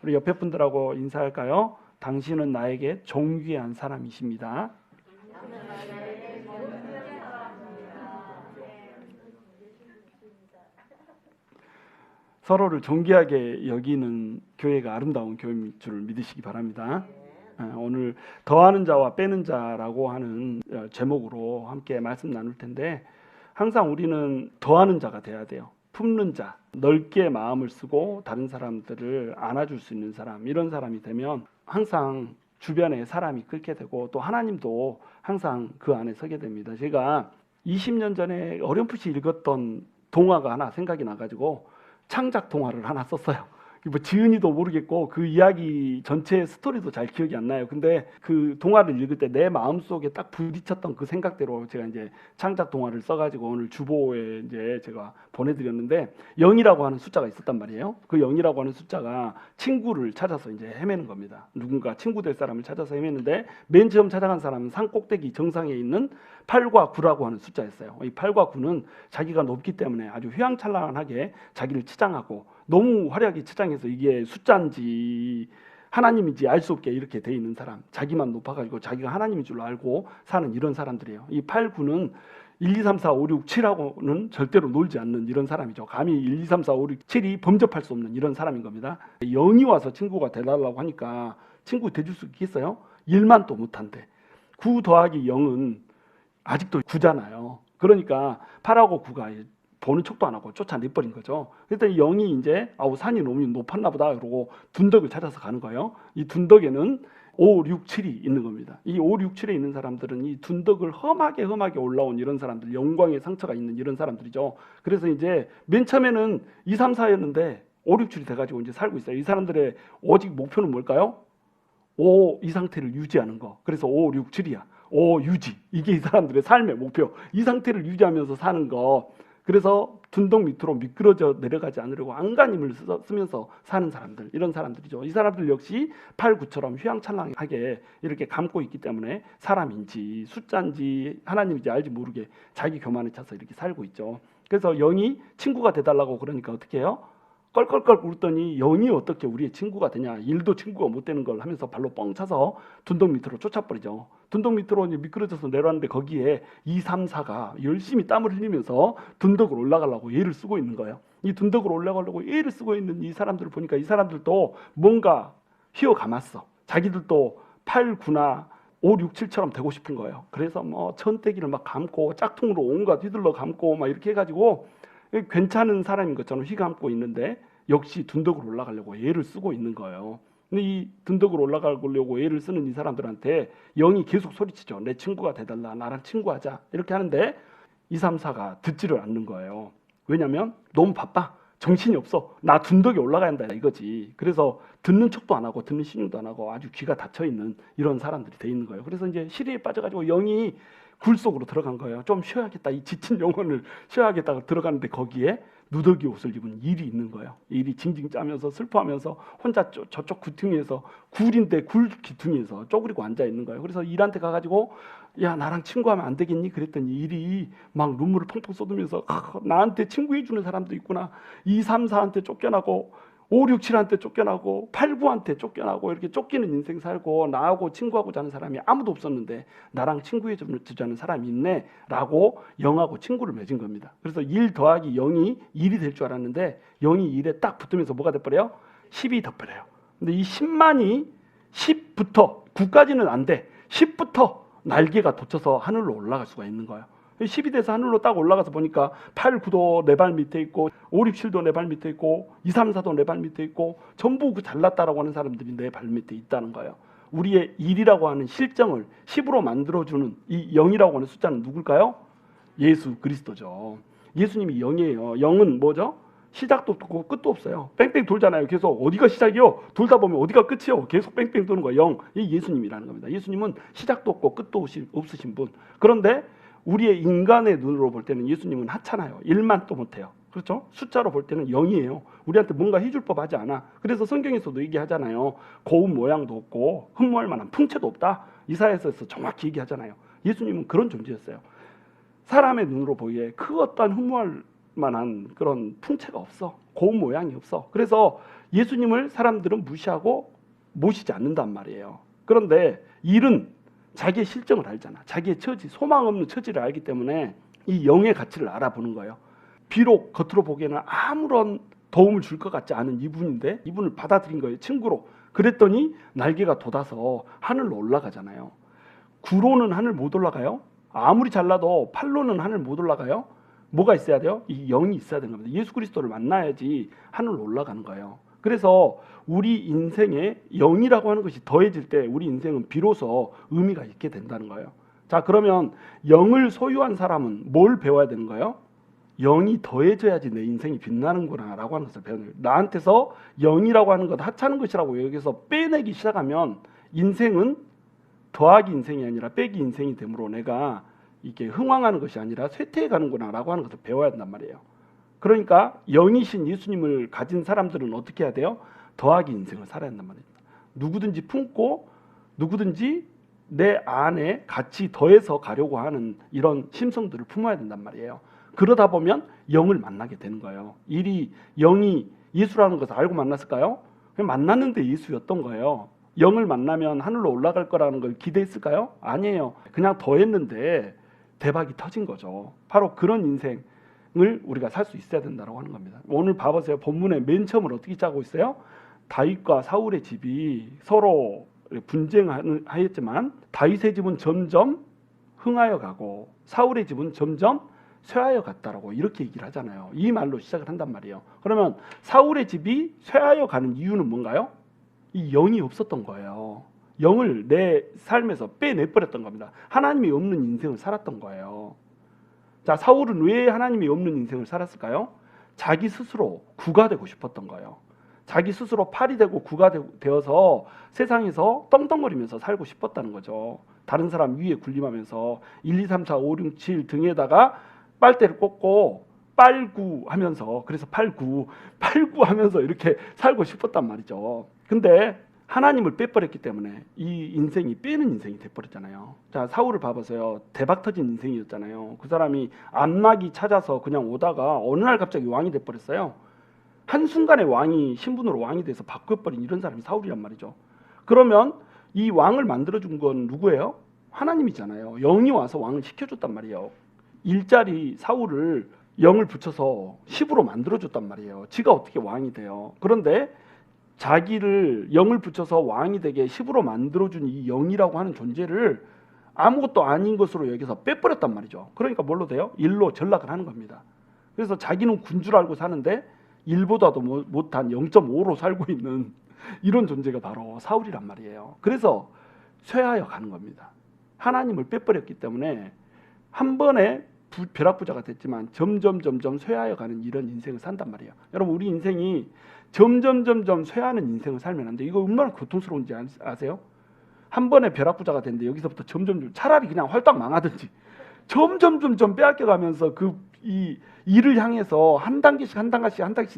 우리 옆에 분들하고 인사할까요? 당신은 나에게 존귀한 사람이십니다. 서로를 존귀하게 여기는 교회가 아름다운 교회인 줄 믿으시기 바랍니다. 오늘 더하는 자와 빼는 자라고 하는 제목으로 함께 말씀 나눌 텐데, 항상 우리는 더하는 자가 돼야 돼요. 품는 자, 넓게 마음을 쓰고 다른 사람들을 안아줄 수 있는 사람, 이런 사람이 되면 항상 주변에 사람이 끓게 되고 또 하나님도 항상 그 안에 서게 됩니다. 제가 20년 전에 어렴풋이 읽었던 동화가 하나 생각이 나가지고 창작 동화를 하나 썼어요. 뭐 지은이도 모르겠고 그 이야기 전체 스토리도 잘 기억이 안 나요. 근데 그 동화를 읽을 때 내 마음속에 딱 부딪혔던 그 생각대로 제가 이제 창작 동화를 써가지고 오늘 주보에 이제 제가 보내드렸는데, 0이라고 하는 숫자가 있었단 말이에요. 그 0이라고 하는 숫자가 친구를 찾아서 이제 헤매는 겁니다. 누군가 친구 될 사람을 찾아서 헤매는데, 맨 처음 찾아간 사람은 산 꼭대기 정상에 있는 8과 9라고 하는 숫자였어요. 이 8과 9는 자기가 높기 때문에 아주 휘황찬란하게 자기를 치장하고, 너무 화려하게 치장해서 이게 숫자인지 하나님인지 알 수 없게 이렇게 돼 있는 사람, 자기만 높아가지고 자기가 하나님인 줄 알고 사는 이런 사람들이에요. 이 8, 9는 1, 2, 3, 4, 5, 6, 7하고는 절대로 놀지 않는 이런 사람이죠. 감히 1, 2, 3, 4, 5, 6, 7이 범접할 수 없는 이런 사람인 겁니다. 0이 와서 친구가 되달라고 하니까 친구 돼줄 수 있겠어요? 1만 또 못한대. 9 더하기 0은 아직도 9잖아요. 그러니까 8하고 9가 보는 척도 안 하고 쫓아내버린 거죠. 그랬더니 0이 이제 산이 너무 높았나 보다 그러고 둔덕을 찾아서 가는 거예요. 이 둔덕에는 5, 6, 7이 있는 겁니다. 이 5, 6, 7에 있는 사람들은 이 둔덕을 험하게 올라온 이런 사람들, 영광의 상처가 있는 이런 사람들이죠. 그래서 이제 맨 처음에는 2, 3, 4였는데 5, 6, 7이 돼가지고 이제 살고 있어요. 이 사람들의 오직 목표는 뭘까요? 5, 이 상태를 유지하는 거. 그래서 5, 6, 7이야. 5 유지. 이게 이 사람들의 삶의 목표. 이 상태를 유지하면서 사는 거. 그래서 둔덕 밑으로 미끄러져 내려가지 않으려고 안간힘을 쓰면서 사는 사람들, 이런 사람들이죠. 이 사람들 역시 8, 9처럼 휘황찬란하게 이렇게 감고 있기 때문에 사람인지 숫자인지 하나님인지 알지 모르게 자기 교만에 차서 이렇게 살고 있죠. 그래서 0이 친구가 돼달라고 그러니까 어떻게 해요? 껄껄껄 울더니 0이 어떻게 우리의 친구가 되냐, 1도 친구가 못 되는 걸 하면서 발로 뻥 차서 둔덕 밑으로 쫓아버리죠. 둔덕 밑으로 이제 미끄러져서 내려왔는데 거기에 2, 3, 4가 열심히 땀을 흘리면서 둔덕을 올라가려고 애를 쓰고 있는 거예요. 이 둔덕을 올라가려고 애를 쓰고 있는 이 사람들을 보니까 이 사람들도 뭔가 휘어감았어. 자기들도 8, 9나 5, 6, 7처럼 되고 싶은 거예요. 그래서 뭐 천대기를 막 감고 짝퉁으로 온갖 휘둘러 감고 막 이렇게 해가지고 괜찮은 사람인 것처럼 휘감고 있는데 역시 둔덕으로 올라가려고 애를 쓰고 있는 거예요. 근데 이 둔덕으로 올라가려고 애를 쓰는 이 사람들한테 0이 계속 소리치죠. 내 친구가 돼달라, 나랑 친구하자, 이렇게 하는데 2, 3, 4가 듣지를 않는 거예요. 왜냐면 너무 바빠, 정신이 없어, 나 둔덕에 올라가야 한다 이거지. 그래서 듣는 척도 안 하고 듣는 신용도 안 하고 아주 귀가 닫혀있는 이런 사람들이 돼 있는 거예요. 그래서 이제 시리에 빠져가지고 0이 굴 속으로 들어간 거예요. 좀 쉬어야겠다, 이 지친 영혼을 쉬어야겠다고 들어가는데 거기에 누더기 옷을 입은 일이 있는 거예요. 일이 징징 짜면서 슬퍼하면서 혼자 저쪽 귀퉁이에서, 굴인데 굴 귀퉁이에서 쪼그리고 앉아 있는 거예요. 그래서 일한테 가가지고 야, 나랑 친구하면 안 되겠니? 그랬더니 일이 막 눈물을 펑펑 쏟으면서 나한테 친구해주는 사람도 있구나, 2, 3, 4한테 쫓겨나고 5, 6, 7한테 쫓겨나고 8, 9한테 쫓겨나고 이렇게 쫓기는 인생 살고 나하고 친구하고자 하는 사람이 아무도 없었는데 나랑 친구해주자는 사람이 있네 라고 0하고 친구를 맺은 겁니다. 그래서 1 더하기 0이 1이 될 줄 알았는데 0이 1에 딱 붙으면서 뭐가 돼버려요? 10이 돼버려요. 근데 이 10만이 10부터 9까지는 안 돼. 10부터 날개가 돋쳐서 하늘로 올라갈 수가 있는 거예요. 10이 돼서 하늘로 딱 올라가서 보니까 8, 9도 내 발 밑에 있고 5, 6, 7도 내 발 밑에 있고 2, 3, 4도 내 발 밑에 있고 전부 그 잘났다라고 하는 사람들이 내 발 밑에 있다는 거예요. 우리의 1이라고 하는 실정을 10으로 만들어주는 이 0이라고 하는 숫자는 누굴까요? 예수 그리스도죠. 예수님이 0이에요. 0은 뭐죠? 시작도 없고 끝도 없어요. 뺑뺑 돌잖아요. 계속 어디가 시작이요? 돌다 보면 어디가 끝이요? 계속 뺑뺑 도는 거예요. 0. 이 예수님이라는 겁니다. 예수님은 시작도 없고 끝도 없으신 분. 그런데 우리의 인간의 눈으로 볼 때는 예수님은 하찮아요. 1만 또 못해요. 그렇죠? 숫자로 볼 때는 0이에요. 우리한테 뭔가 해줄 법하지 않아. 그래서 성경에서도 얘기하잖아요. 고운 모양도 없고 흠모할 만한 풍채도 없다. 이사야서에서 정확히 얘기하잖아요. 예수님은 그런 존재였어요. 사람의 눈으로 보기에 그 어떤 흠모할 만한 그런 풍채가 없어. 고운 모양이 없어. 그래서 예수님을 사람들은 무시하고 모시지 않는단 말이에요. 그런데 일은 자기의 실정을 알잖아. 자기의 처지, 소망 없는 처지를 알기 때문에 이 영의 가치를 알아보는 거예요. 비록 겉으로 보기에는 아무런 도움을 줄 것 같지 않은 이분인데 이분을 받아들인 거예요. 친구로. 그랬더니 날개가 돋아서 하늘로 올라가잖아요. 구로는 하늘 못 올라가요? 아무리 잘나도 팔로는 하늘 못 올라가요? 뭐가 있어야 돼요? 이 영이 있어야 되는 겁니다. 예수 그리스도를 만나야지 하늘로 올라가는 거예요. 그래서 우리 인생에 영이라고 하는 것이 더해질 때 우리 인생은 비로소 의미가 있게 된다는 거예요. 자, 그러면 영을 소유한 사람은 뭘 배워야 되는 거예요? 영이 더해져야지 내 인생이 빛나는구나 라고 하는 것을 배우는 거예요. 나한테서 영이라고 하는 것 하찮은 것이라고 여기서 빼내기 시작하면 인생은 더하기 인생이 아니라 빼기 인생이 되므로 내가 이게 흥왕하는 것이 아니라 쇠퇴해 가는구나 라고 하는 것을 배워야 된단 말이에요. 그러니까 영이신 예수님을 가진 사람들은 어떻게 해야 돼요? 더하기 인생을 살아야 한단 말입니다. 누구든지 품고 누구든지 내 안에 같이 더해서 가려고 하는 이런 심성들을 품어야 된단 말이에요. 그러다 보면 영을 만나게 되는 거예요. 일이 영이 예수라는 것을 알고 만났을까요? 그냥 만났는데 예수였던 거예요. 영을 만나면 하늘로 올라갈 거라는 걸 기대했을까요? 아니에요. 그냥 더했는데 대박이 터진 거죠. 바로 그런 인생을 우리가 살 수 있어야 된다고 하는 겁니다. 오늘 봐보세요. 본문의 맨 처음을 어떻게 짜고 있어요? 다윗과 사울의 집이 서로 분쟁하였지만 다윗의 집은 점점 흥하여 가고 사울의 집은 점점 쇠하여 갔다라고 이렇게 얘기를 하잖아요. 이 말로 시작을 한단 말이에요. 그러면 사울의 집이 쇠하여 가는 이유는 뭔가요? 이 영이 없었던 거예요. 영을 내 삶에서 빼내버렸던 겁니다. 하나님이 없는 인생을 살았던 거예요. 자, 사울은 왜 하나님이 없는 인생을 살았을까요? 자기 스스로 구가 되고 싶었던 거예요. 자기 스스로 팔이 되고 구가 되어서 세상에서 떵떵거리면서 살고 싶었다는 거죠. 다른 사람 위에 군림하면서 1, 2, 3, 4, 5, 6, 7 등에다가 빨대를 꽂고 빨구 하면서, 그래서 팔구 하면서 이렇게 살고 싶었단 말이죠. 근데 하나님을 빼버렸기 때문에 이 인생이 빼는 인생이 돼버렸잖아요. 자, 사울을 봐보세요. 대박 터진 인생이었잖아요. 그 사람이 안마기 찾아서 그냥 오다가 어느 날 갑자기 왕이 돼버렸어요. 한순간에 왕이 신분으로 왕이 돼서 바뀌어버린 이런 사람이 사울이란 말이죠. 그러면 이 왕을 만들어준 건 누구예요? 하나님이잖아요. 영이 와서 왕을 시켜줬단 말이에요. 일자리 사울을 영을 붙여서 10으로 만들어줬단 말이에요. 지가 어떻게 왕이 돼요? 그런데 자기를 영을 붙여서 왕이 되게 10으로 만들어준 이 영이라고 하는 존재를 아무것도 아닌 것으로 여기서 빼버렸단 말이죠. 그러니까 뭘로 돼요? 일로 전락을 하는 겁니다. 그래서 자기는 군 줄 알고 사는데 1보다도 못한 0.5로 살고 있는 이런 존재가 바로 사울이란 말이에요. 그래서 쇠하여 가는 겁니다. 하나님을 빼버렸기 때문에 한 번에 벼락부자가 됐지만 점점 쇠하여 가는 이런 인생을 산단 말이에요. 여러분, 우리 인생이 점점 쇠하는 인생을 살면 안 돼. 이거 얼마나 고통스러운지 아세요? 한 번에 벼락부자가 됐는데 여기서부터 점점 차라리 그냥 활딱 망하든지 점점 빼앗겨가면서 이 일을 향해서 한 단계씩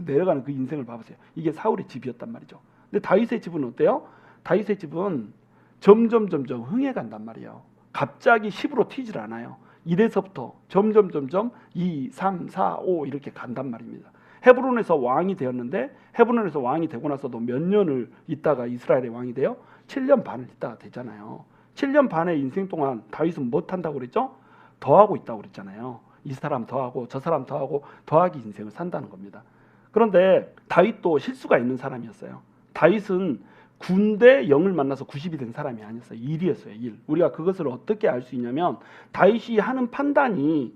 내려가는 그 인생을 봐보세요. 이게 사울의 집이었단 말이죠. 근데 다윗의 집은 어때요? 다윗의 집은 점점 흥해 간단 말이에요. 갑자기 10으로 튀질 않아요. 1에서부터 점점 2, 3, 4, 5 이렇게 간단 말입니다. 헤브론에서 왕이 되었는데 헤브론에서 왕이 되고 나서도 몇 년을 있다가 이스라엘의 왕이 돼요? 7년 반을 있다가 되잖아요. 7년 반의 인생 동안 다윗은 뭐 한다고 그랬죠? 더하고 있다고 그랬잖아요. 이 사람 더하고 저 사람 더하고 더하기 인생을 산다는 겁니다. 그런데 다윗도 실수가 있는 사람이었어요. 다윗은 군대 영을 만나서 90이 된 사람이 아니었어요. 일이었어요. 일. 우리가 그것을 어떻게 알 수 있냐면 다윗이 하는 판단이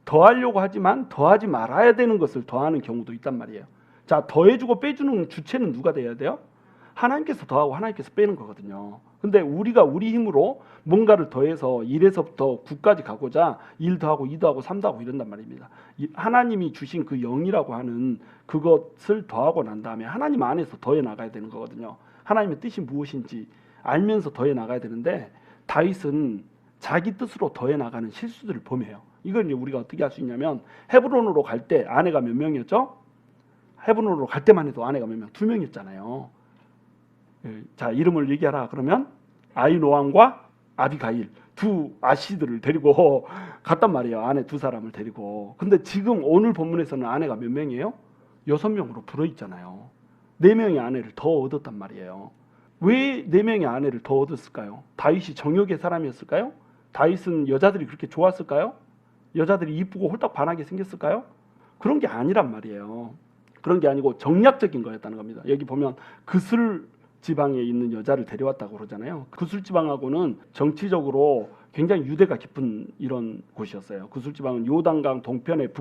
더하려고 하지만 더하지 말아야 되는 것을 더하는 경우도 있단 말이에요. 자, 더해주고 빼주는 주체는 누가 돼야 돼요? 하나님께서 더하고 하나님께서 빼는 거거든요. 근데 우리가 우리 힘으로 뭔가를 더해서 1에서부터 9까지 가고자 1 더하고 2 더하고 3 더하고 이런단 말입니다. 하나님이 주신 그 영이라고 하는 그것을 더하고 난 다음에 하나님 안에서 더해 나가야 되는 거거든요. 하나님의 뜻이 무엇인지 알면서 더해 나가야 되는데 다윗은 자기 뜻으로 더해 나가는 실수들을 범해요. 이걸 이제 우리가 어떻게 할 수 있냐면 헤브론으로 갈 때 아내가 몇 명이었죠? 헤브론으로 갈 때만 해도 아내가 몇 명? 2명이었잖아요. 자, 이름을 얘기하라 그러면 아히노암과 아비가일. 두 아씨들을 데리고 갔단 말이에요. 아내 두 사람을 데리고. 근데 지금 오늘 본문에서는 아내가 몇 명이에요? 6명으로 불어있잖아요. 4명의 아내를 더 얻었단 말이에요. 왜 4명의 아내를 더 얻었을까요? 다윗이 정욕의 사람이었을까요? 다윗은 여자들이 그렇게 좋았을까요? 여자들이 이쁘고 홀딱 반하게 생겼을까요? 그런 게 아니란 말이에요. 그런 게 아니고 정략적인 거였다는 겁니다. 여기 보면 그술 지방에 있는 여자를 데려왔다고 그러잖아요. 그술 지방하고는 정치적으로 굉장히 유대가 깊은 이런 곳이었어요. 그술 지방은 요단강 동편의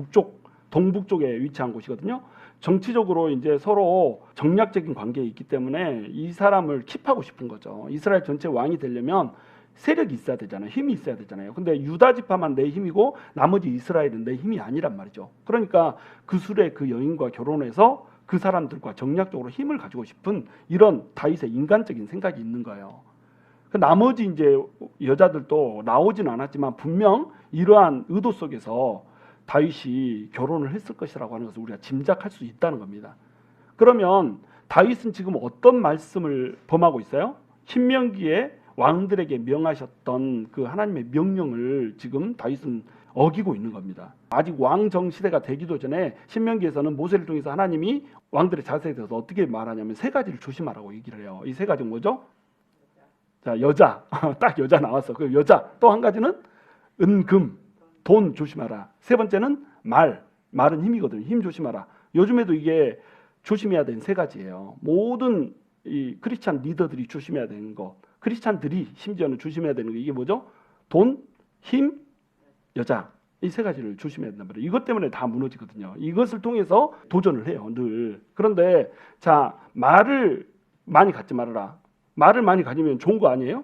동북쪽에 위치한 곳이거든요. 정치적으로 이제 서로 정략적인 관계에 있기 때문에 이 사람을 킵하고 싶은 거죠. 이스라엘 전체 왕이 되려면 세력이 있어야 되잖아요. 힘이 있어야 되잖아요. 근데 유다 지파만 내 힘이고 나머지 이스라엘은 내 힘이 아니란 말이죠. 그러니까 그술의 그 여인과 결혼해서 그 사람들과 정략적으로 힘을 가지고 싶은 이런 다윗의 인간적인 생각이 있는 거예요. 나머지 이제 여자들도 나오지는 않았지만 분명 이러한 의도 속에서 다윗이 결혼을 했을 것이라고 하는 것을 우리가 짐작할 수 있다는 겁니다. 그러면 다윗은 지금 어떤 말씀을 범하고 있어요? 신명기에 왕들에게 명하셨던 그 하나님의 명령을 지금 다윗은 어기고 있는 겁니다. 아직 왕정 시대가 되기도 전에 신명기에서는 모세를 통해서 하나님이 왕들의 자세에 대해서 어떻게 말하냐면 3가지를 조심하라고 얘기를 해요. 이 3가지는 뭐죠? 자, 여자. 딱 여자 나왔어. 그 여자. 또 한 가지는 은금, 돈 조심하라. 3번째는 말은 힘이거든요. 힘 조심하라. 요즘에도 이게 조심해야 되는 3가지예요. 모든 이 크리스찬 리더들이 조심해야 되는 거, 크리스찬들이 심지어는 조심해야 되는 거, 이게 뭐죠? 돈, 힘, 여자. 이 3가지를 조심해야 된단 말이에요. 이것 때문에 다 무너지거든요. 이것을 통해서 도전을 해요, 늘. 그런데 자, 말을 많이 갖지 말아라. 말을 많이 가지면 좋은 거 아니에요?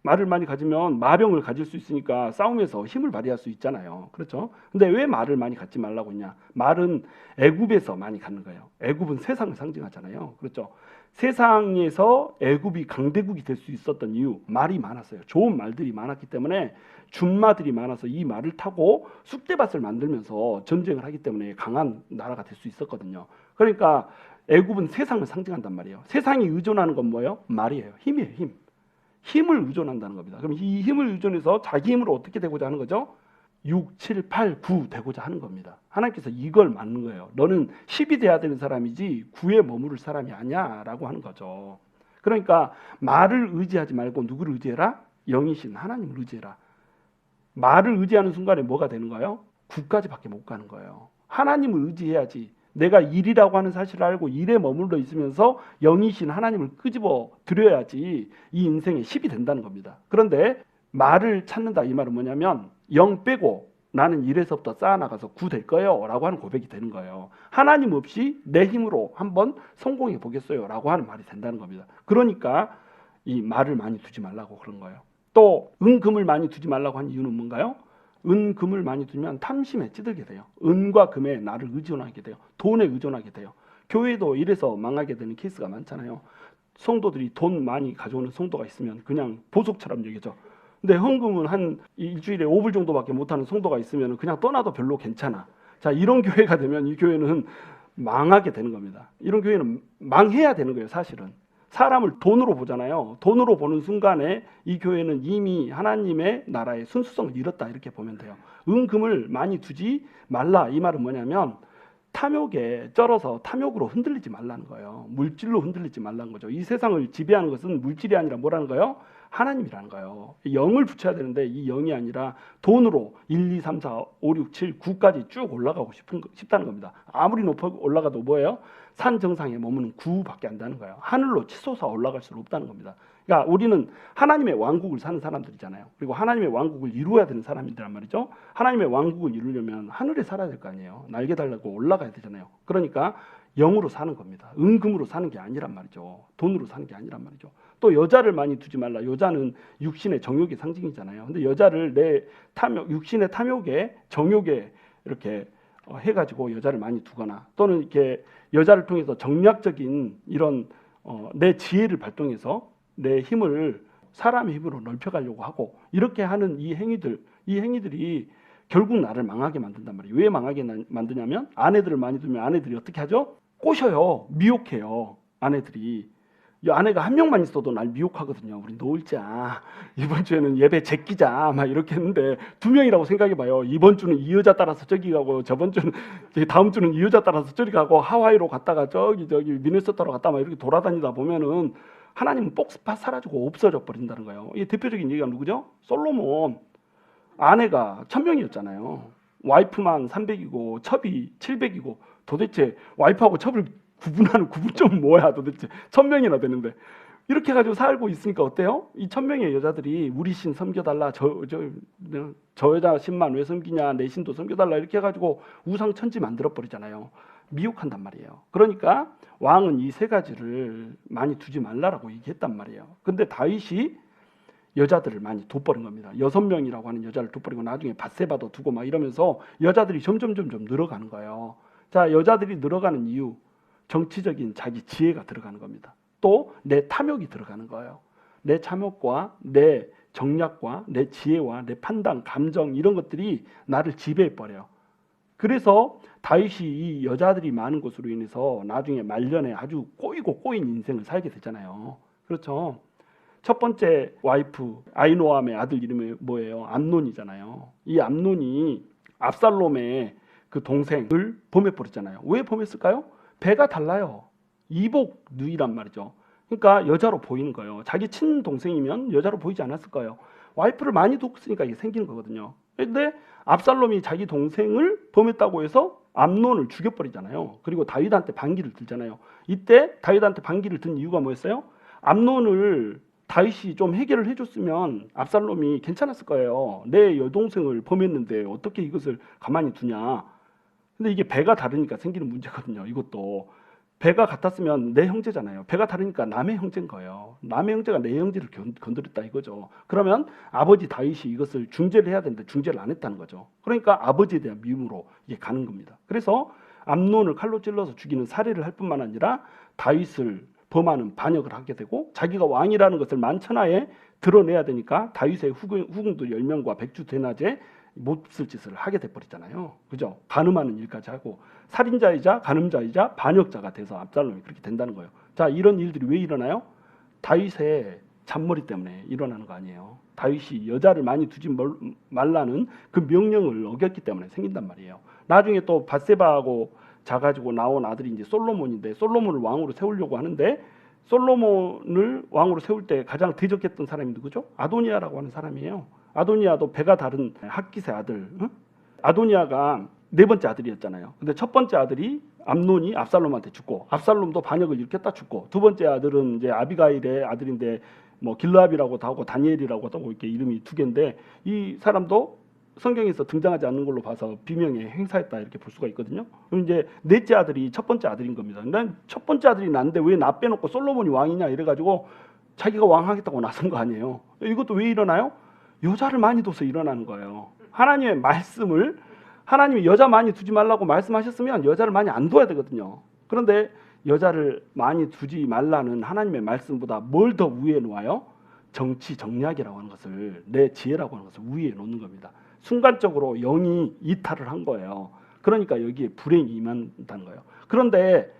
말을 많이 가지면 마병을 가질 수 있으니까 싸움에서 힘을 발휘할 수 있잖아요. 그렇죠? 근데 왜 말을 많이 갖지 말라고 했냐? 말은 애굽에서 많이 갖는 거예요. 애굽은 세상을 상징하잖아요. 그렇죠? 세상에서 애굽이 강대국이 될 수 있었던 이유, 말이 많았어요. 좋은 말들이 많았기 때문에 준마들이 많아서 이 말을 타고 쑥대밭을 만들면서 전쟁을 하기 때문에 강한 나라가 될 수 있었거든요. 그러니까 애굽은 세상을 상징한단 말이에요. 세상이 의존하는 건 뭐예요? 말이에요. 힘이에요. 힘. 힘을 의존한다는 겁니다. 그럼 이 힘을 의존해서 자기 힘으로 어떻게 되고자 하는 거죠? 6, 7, 8, 9 되고자 하는 겁니다. 하나님께서 이걸 맞는 거예요. 너는 10이 돼야 되는 사람이지 9에 머무를 사람이 아니야 라고 하는 거죠. 그러니까 말을 의지하지 말고 누구를 의지해라? 영이신 하나님을 의지해라. 말을 의지하는 순간에 뭐가 되는 거예요? 9까지밖에 못 가는 거예요. 하나님을 의지해야지. 내가 일이라고 하는 사실을 알고 일에 머물러 있으면서 영이신 하나님을 끄집어 드려야지 이 인생의 10이 된다는 겁니다. 그런데 말을 찾는다, 이 말은 뭐냐면 0 빼고 나는 1에서부터 쌓아나가서 9 될 거예요 라고 하는 고백이 되는 거예요. 하나님 없이 내 힘으로 한번 성공해 보겠어요 라고 하는 말이 된다는 겁니다. 그러니까 이 말을 많이 두지 말라고 그런 거예요. 또 은금을 많이 두지 말라고 한 이유는 뭔가요? 은금을 많이 두면 탐심에 찌들게 돼요. 은과 금에 나를 의존하게 돼요. 돈에 의존하게 돼요. 교회도 이래서 망하게 되는 케이스가 많잖아요. 성도들이 돈 많이 가져오는 성도가 있으면 그냥 보석처럼 여기죠. 근데 헌금은 한 일주일에 5불 정도밖에 못하는 성도가 있으면 그냥 떠나도 별로 괜찮아. 자, 이런 교회가 되면 이 교회는 망하게 되는 겁니다. 이런 교회는 망해야 되는 거예요, 사실은. 사람을 돈으로 보잖아요. 돈으로 보는 순간에 이 교회는 이미 하나님의 나라의 순수성을 잃었다, 이렇게 보면 돼요. 은금을 많이 두지 말라, 이 말은 뭐냐면 탐욕에 쩔어서 탐욕으로 흔들리지 말라는 거예요. 물질로 흔들리지 말라는 거죠. 이 세상을 지배하는 것은 물질이 아니라 뭐라는 거예요? 하나님이라는 거예요. 0을 붙여야 되는데 이 0이 아니라 돈으로 1, 2, 3, 4, 5, 6, 7, 9까지 쭉 올라가고 싶다는 겁니다. 아무리 높아 올라가도 뭐예요? 산 정상에 머무는 9밖에 안 되는 거예요. 하늘로 치솟아 올라갈 수는 없다는 겁니다. 그러니까 우리는 하나님의 왕국을 사는 사람들이잖아요. 그리고 하나님의 왕국을 이루어야 되는 사람들이란 말이죠. 하나님의 왕국을 이루려면 하늘에 살아야 될 거 아니에요. 날개 달고 올라가야 되잖아요. 그러니까 영으로 사는 겁니다. 은금으로 사는 게 아니란 말이죠. 돈으로 사는 게 아니란 말이죠. 또 여자를 많이 두지 말라. 여자는 육신의 정욕의 상징이잖아요. 근데 여자를 내 탐욕, 육신의 탐욕에 정욕에 이렇게 해가지고 여자를 많이 두거나 또는 이렇게 여자를 통해서 정략적인 이런 내 지혜를 발동해서 내 힘을 사람의 힘으로 넓혀가려고 하고 이렇게 하는 이 행위들이 결국 나를 망하게 만든단 말이에요. 왜 망하게 만드냐면 아내들을 많이 두면 아내들이 어떻게 하죠? 꼬셔요. 미혹해요. 아내들이. 이 아내가 한 명만 있어도 날 미혹하거든요. 우리 놀자. 이번 주에는 예배 제끼자. 막 이렇게 했는데 두 명이라고 생각해봐요. 이번 주는 이 여자 따라서 저기 가고 저번 주는 다음 주는 이 여자 따라서 저기 가고 하와이로 갔다가 저기 미네소타로 갔다 막 이렇게 돌아다니다 보면은 하나님은 뽁스팟 사라지고 없어져 버린다는 거예요. 이 대표적인 얘기가 누구죠? 솔로몬. 아내가 1000명이었잖아요. 와이프만 300이고 첩이 700이고 도대체 와이프하고 첩을 구분하는 구분점은 뭐야 도대체 1000명이나 되는데 이렇게 해가지고 살고 있으니까 어때요? 이 1000명의 여자들이 우리 신 섬겨달라 저 여자 신만 왜 섬기냐 내 신도 섬겨달라 이렇게 해가지고 우상천지 만들어버리잖아요. 미혹한단 말이에요. 그러니까 왕은 이 세 가지를 많이 두지 말라라고 얘기했단 말이에요. 근데 다윗이 여자들을 많이 돋버린 겁니다. 6명이라고 하는 여자를 돋버리고 나중에 밧세바도 두고 막 이러면서 여자들이 점점 늘어가는 거예요. 자, 여자들이 늘어가는 이유 정치적인 자기 지혜가 들어가는 겁니다. 또 내 탐욕이 들어가는 거예요. 내 탐욕과 내 정략과 내 지혜와 내 판단, 감정 이런 것들이 나를 지배해버려요. 그래서 다윗이 이 여자들이 많은 것으로 인해서 나중에 말년에 아주 꼬이고 꼬인 인생을 살게 되잖아요. 그렇죠? 첫 번째 와이프 아히노암의 아들 이름이 뭐예요? 암논이잖아요. 이 암논이 압살롬의 그 동생을 범해버렸잖아요. 왜 범했을까요? 배가 달라요. 이복 누이란 말이죠. 그러니까 여자로 보이는 거예요. 자기 친동생이면 여자로 보이지 않았을 거예요. 와이프를 많이 뒀으니까 이게 생기는 거거든요. 그런데 압살롬이 자기 동생을 범했다고 해서 암논을 죽여버리잖아요. 그리고 다윗한테 반기를 들잖아요. 이때 다윗한테 반기를 든 이유가 뭐였어요? 암논을 다윗이 좀 해결을 해줬으면 압살롬이 괜찮았을 거예요. 내 여동생을 범했는데 어떻게 이것을 가만히 두냐. 근데 이게 배가 다르니까 생기는 문제거든요. 이것도 배가 같았으면 내 형제잖아요. 배가 다르니까 남의 형제인 거예요. 남의 형제가 내 형제를 건드렸다 이거죠. 그러면 아버지 다윗이 이것을 중재를 해야 되는데 중재를 안 했다는 거죠. 그러니까 아버지에 대한 미움으로 이게 가는 겁니다. 그래서 암논을 칼로 찔러서 죽이는 살해를 할 뿐만 아니라 다윗을 범하는 반역을 하게 되고 자기가 왕이라는 것을 만천하에 드러내야 되니까 다윗의 후궁들 10명과 백주 대낮에 못쓸 짓을 하게 돼버리잖아요. 그죠? 간음하는 일까지 하고 살인자이자 간음자이자 반역자가 돼서 압살롬이 그렇게 된다는 거예요. 자, 이런 일들이 왜 일어나요? 다윗의 잔머리 때문에 일어나는 거 아니에요. 다윗이 여자를 많이 두지 말라는 그 명령을 어겼기 때문에 생긴단 말이에요. 나중에 또 밧세바하고 자가지고 나온 아들이 이제 솔로몬인데 솔로몬을 왕으로 세우려고 하는데 솔로몬을 왕으로 세울 때 가장 대적했던 사람이 누구죠? 아도니아라고 하는 사람이에요. 아도니아도 배가 다른 핫깃의 아들. 응? 아도니아가 네 번째 아들이었잖아요. 근데 첫 번째 아들이 암논이 압살롬한테 죽고 압살롬도 반역을 일으켰다 죽고 두 번째 아들은 이제 아비가일의 아들인데 뭐 길라압이라고도 하고 다니엘이라고도 하고 이렇게 이름이 두 개인데 이 사람도 성경에서 등장하지 않는 걸로 봐서 비명에 행사했다 이렇게 볼 수가 있거든요. 그럼 이제 넷째 아들이 첫 번째 아들인 겁니다. 난 첫 번째 아들이 난데 왜 나 빼놓고 솔로몬이 왕이냐 이래가지고 자기가 왕하겠다고 나선 거 아니에요. 이것도 왜 일어나요? 여자를 많이 둬서 일어나는 거예요. 하나님의 말씀을 하나님이 여자 많이 두지 말라고 말씀하셨으면 여자를 많이 안 둬야 되거든요. 그런데 여자를 많이 두지 말라는 하나님의 말씀보다 뭘 더 위에 놓아요? 정치 정략이라고 하는 것을 내 지혜라고 하는 것을 위에 놓는 겁니다. 순간적으로 영이 이탈을 한 거예요. 그러니까 여기에 불행이 임한다는 거예요. 그런데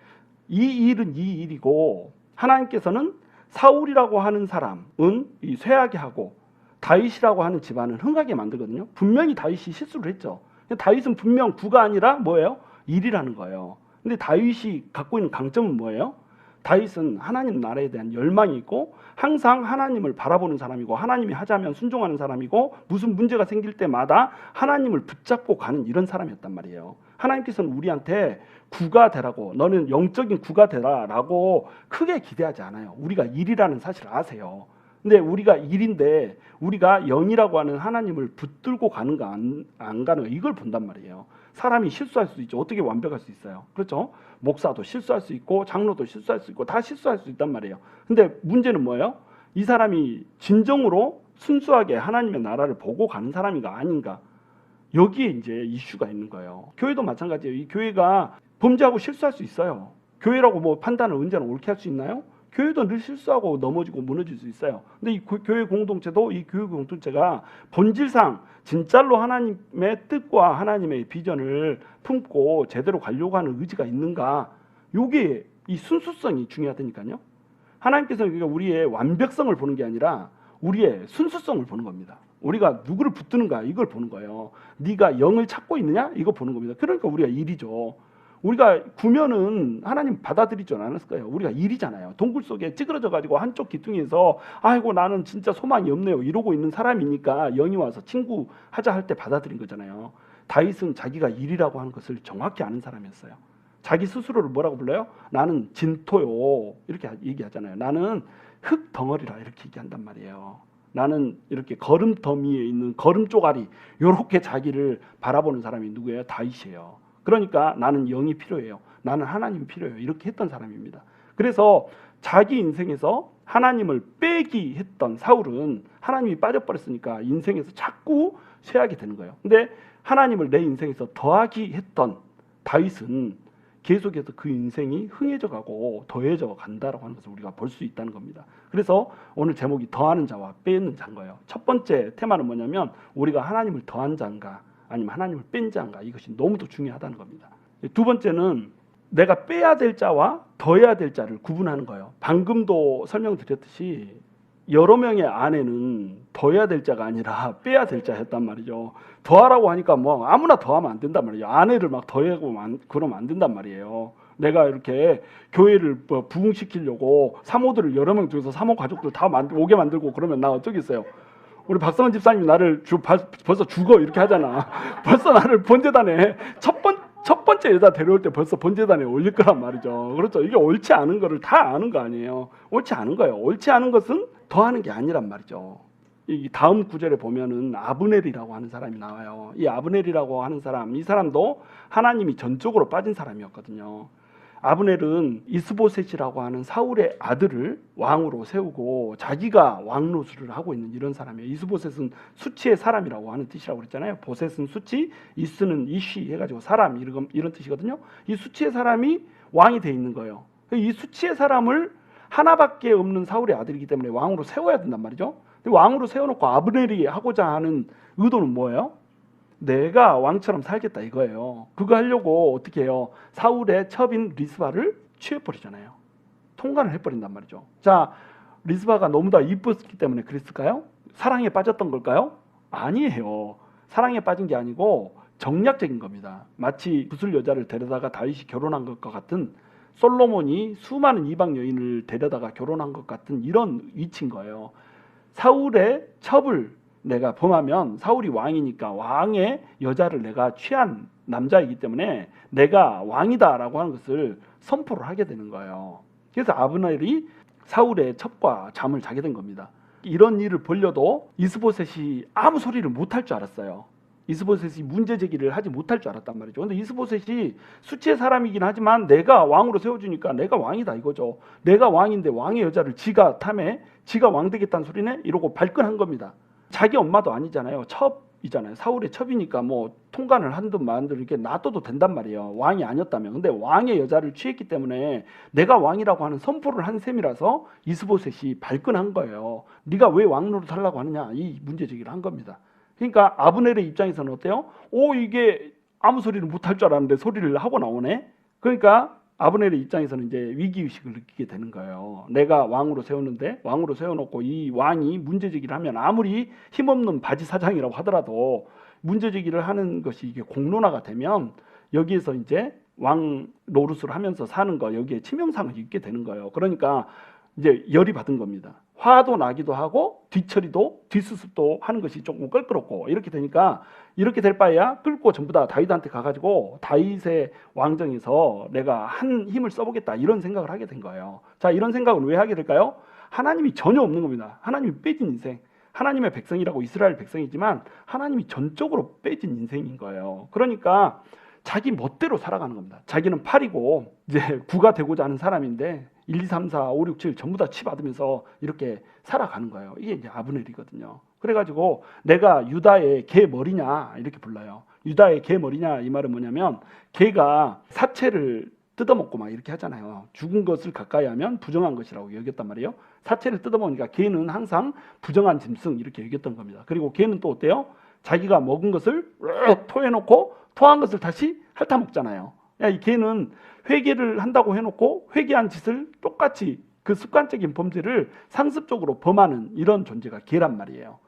이 일은 이 일이고 하나님께서는 사울이라고 하는 사람은 이 쇠하게 하고 다윗이라고 하는 집안은 흥하게 만들거든요. 분명히 다윗이 실수를 했죠. 다윗은 분명 구가 아니라 뭐예요? 일이라는 거예요. 근데 다윗이 갖고 있는 강점은 뭐예요? 다윗은 하나님 나라에 대한 열망이 있고 항상 하나님을 바라보는 사람이고 하나님이 하자면 순종하는 사람이고 무슨 문제가 생길 때마다 하나님을 붙잡고 가는 이런 사람이었단 말이에요. 하나님께서는 우리한테 구가 되라고 너는 영적인 구가 되라라고 크게 기대하지 않아요. 우리가 일이라는 사실을 아세요. 근데 우리가 일인데 우리가 영이라고 하는 하나님을 붙들고 가는가 안 가는가 이걸 본단 말이에요. 사람이 실수할 수 있죠. 어떻게 완벽할 수 있어요? 그렇죠? 목사도 실수할 수 있고 장로도 실수할 수 있고 다 실수할 수 있단 말이에요. 근데 문제는 뭐예요? 이 사람이 진정으로 순수하게 하나님의 나라를 보고 가는 사람인가 아닌가? 여기에 이제 이슈가 있는 거예요. 교회도 마찬가지예요. 이 교회가 범죄하고 실수할 수 있어요. 교회라고 뭐 판단을 언제나 옳게 할 수 있나요? 교회도 늘 실수하고 넘어지고 무너질 수 있어요. 근데 이 교회 공동체도 이 교회 공동체가 본질상 진짜로 하나님의 뜻과 하나님의 비전을 품고 제대로 가려고 하는 의지가 있는가? 요게 이 순수성이 중요하다니까요. 하나님께서는 그러니까 우리의 완벽성을 보는 게 아니라 우리의 순수성을 보는 겁니다. 우리가 누구를 붙드는가 이걸 보는 거예요. 네가 영을 찾고 있느냐 이거 보는 겁니다. 그러니까 우리가 일이죠. 우리가 구면은 하나님 받아들이지 않았을 거예요. 우리가 일이잖아요. 동굴 속에 찌그러져 가지고 한쪽 기둥에서 아이고 나는 진짜 소망이 없네요 이러고 있는 사람이니까 영이 와서 친구 하자 할 때 받아들인 거잖아요. 다윗은 자기가 일이라고 하는 것을 정확히 아는 사람이었어요. 자기 스스로를 뭐라고 불러요? 나는 진토요 이렇게 얘기하잖아요. 나는 흙 덩어리라 이렇게 얘기한단 말이에요. 나는 이렇게 걸음 더미에 있는 걸음 쪼가리 이렇게 자기를 바라보는 사람이 누구예요? 다윗이에요. 그러니까 나는 영이 필요해요. 나는 하나님이 필요해요. 이렇게 했던 사람입니다. 그래서 자기 인생에서 하나님을 빼기 했던 사울은 하나님이 빠져버렸으니까 인생에서 자꾸 쇠하게 되는 거예요. 근데 하나님을 내 인생에서 더하기 했던 다윗은 계속해서 그 인생이 흥해져 가고 더해져 간다라고 하는 것을 우리가 볼 수 있다는 겁니다. 그래서 오늘 제목이 더하는 자와 빼는 자인 거예요. 첫 번째 테마는 뭐냐면 우리가 하나님을 더한 자인가 아니면 하나님을 뺀 자인가 이것이 너무도 중요하다는 겁니다. 두 번째는 내가 빼야 될 자와 더해야 될 자를 구분하는 거예요. 방금도 설명드렸듯이 여러 명의 아내는 더해야 될 자가 아니라 빼야 될 자였단 말이죠. 더하라고 하니까 뭐 아무나 더하면 안 된단 말이에요. 아내를 막 더하고 그러면 안 된단 말이에요. 내가 이렇게 교회를 부흥시키려고 사모들을 여러 명 중에서 사모 가족들 다 오게 만들고 그러면 나 어쩌겠어요. 우리 박성원 집사님이 나를 벌써 죽어 이렇게 하잖아. 벌써 나를 번제단에 첫 번째 여자 데려올 때 벌써 번제단에 올릴 거란 말이죠. 그렇죠. 이게 옳지 않은 거를 다 아는 거 아니에요. 옳지 않은 거예요. 옳지 않은 것은 더하는 게 아니란 말이죠. 이 다음 구절에 보면은 아브넬이라고 하는 사람이 나와요. 이 아브넬이라고 하는 사람, 이 사람도 하나님이 전적으로 빠진 사람이었거든요. 아브넬은 이스보셋이라고 하는 사울의 아들을 왕으로 세우고 자기가 왕 노릇을 하고 있는 이런 사람이에요. 이스보셋은 수치의 사람이라고 하는 뜻이라고 그랬잖아요. 보셋은 수치, 이스는 이쉬 해가지고 사람 이런 뜻이거든요. 이 수치의 사람이 왕이 돼 있는 거예요. 이 수치의 사람을 하나밖에 없는 사울의 아들이기 때문에 왕으로 세워야 된단 말이죠. 근데 왕으로 세워놓고 아브넬이 하고자 하는 의도는 뭐예요? 내가 왕처럼 살겠다 이거예요. 그거 하려고 어떻게 해요? 사울의 첩인 리스바를 취해버리잖아요. 통관을 해버린단 말이죠. 자, 리스바가 너무나 이뻤기 때문에 그랬을까요? 사랑에 빠졌던 걸까요? 아니에요. 사랑에 빠진 게 아니고 정략적인 겁니다. 마치 구슬 여자를 데려다가 다윗이 결혼한 것과 같은, 솔로몬이 수많은 이방 여인을 데려다가 결혼한 것 같은 이런 위치인 거예요. 사울의 첩을 내가 범하면 사울이 왕이니까 왕의 여자를 내가 취한 남자이기 때문에 내가 왕이다라고 하는 것을 선포를 하게 되는 거예요. 그래서 아브넬이 사울의 첩과 잠을 자게 된 겁니다. 이런 일을 벌려도 이스보셋이 아무 소리를 못할 줄 알았어요. 이스보셋이 문제 제기를 하지 못할 줄 알았단 말이죠. 근데 이스보셋이 수치의 사람이긴 하지만 내가 왕으로 세워주니까 내가 왕이다 이거죠. 내가 왕인데 왕의 여자를 지가 탐해, 지가 왕 되겠다는 소리네? 이러고 발끈한 겁니다. 자기 엄마도 아니잖아요. 첩이잖아요. 사울의 첩이니까 뭐 통관을 한 듯 만 듯 이렇게 놔둬도 된단 말이에요. 왕이 아니었다면. 근데 왕의 여자를 취했기 때문에 내가 왕이라고 하는 선포를 한 셈이라서 이스보셋이 발끈한 거예요. 네가 왜 왕노릇 하려고 하느냐 이 문제 제기를 한 겁니다. 그러니까 아브넬의 입장에서는 어때요? 이게 아무 소리를 못할 줄 알았는데 소리를 하고 나오네. 그러니까 아브넬의 입장에서는 이제 위기의식을 느끼게 되는 거예요. 내가 왕으로 세웠는데 왕으로 세워놓고 이 왕이 문제제기를 하면 아무리 힘없는 바지 사장이라고 하더라도 문제제기를 하는 것이 이게 공론화가 되면 여기에서 이제 왕 노릇을 하면서 사는 거 여기에 치명상을 입게 되는 거예요. 그러니까 이제 열이 받은 겁니다. 화도 나기도 하고 뒷처리도 뒷수습도 하는 것이 조금 껄끄럽고 이렇게 되니까 이렇게 될 바에야 끌고 전부 다 다윗한테 가가지고 다윗의 왕정에서 내가 한 힘을 써보겠다 이런 생각을 하게 된 거예요. 자, 이런 생각을 왜 하게 될까요? 하나님이 전혀 없는 겁니다. 하나님이 빼진 인생. 하나님의 백성이라고 이스라엘 백성이지만 하나님이 전적으로 빼진 인생인 거예요. 그러니까 자기 멋대로 살아가는 겁니다. 자기는 8이고 이제 9가 되고자 하는 사람인데 1, 2, 3, 4, 5, 6, 7 전부 다 치받으면서 이렇게 살아가는 거예요. 이게 이제 아브넬이거든요. 그래가지고 내가 유다의 개 머리냐 이렇게 불러요. 유다의 개 머리냐 이 말은 뭐냐면 개가 사체를 뜯어먹고 막 이렇게 하잖아요. 죽은 것을 가까이 하면 부정한 것이라고 여겼단 말이에요. 사체를 뜯어먹으니까 개는 항상 부정한 짐승 이렇게 여겼던 겁니다. 그리고 개는 또 어때요? 자기가 먹은 것을 토해놓고 토한 것을 다시 핥아먹잖아요. 이 개는 회개를 한다고 해놓고 회개한 짓을 똑같이 그 습관적인 범죄를 상습적으로 범하는 이런 존재가 개란 말이에요.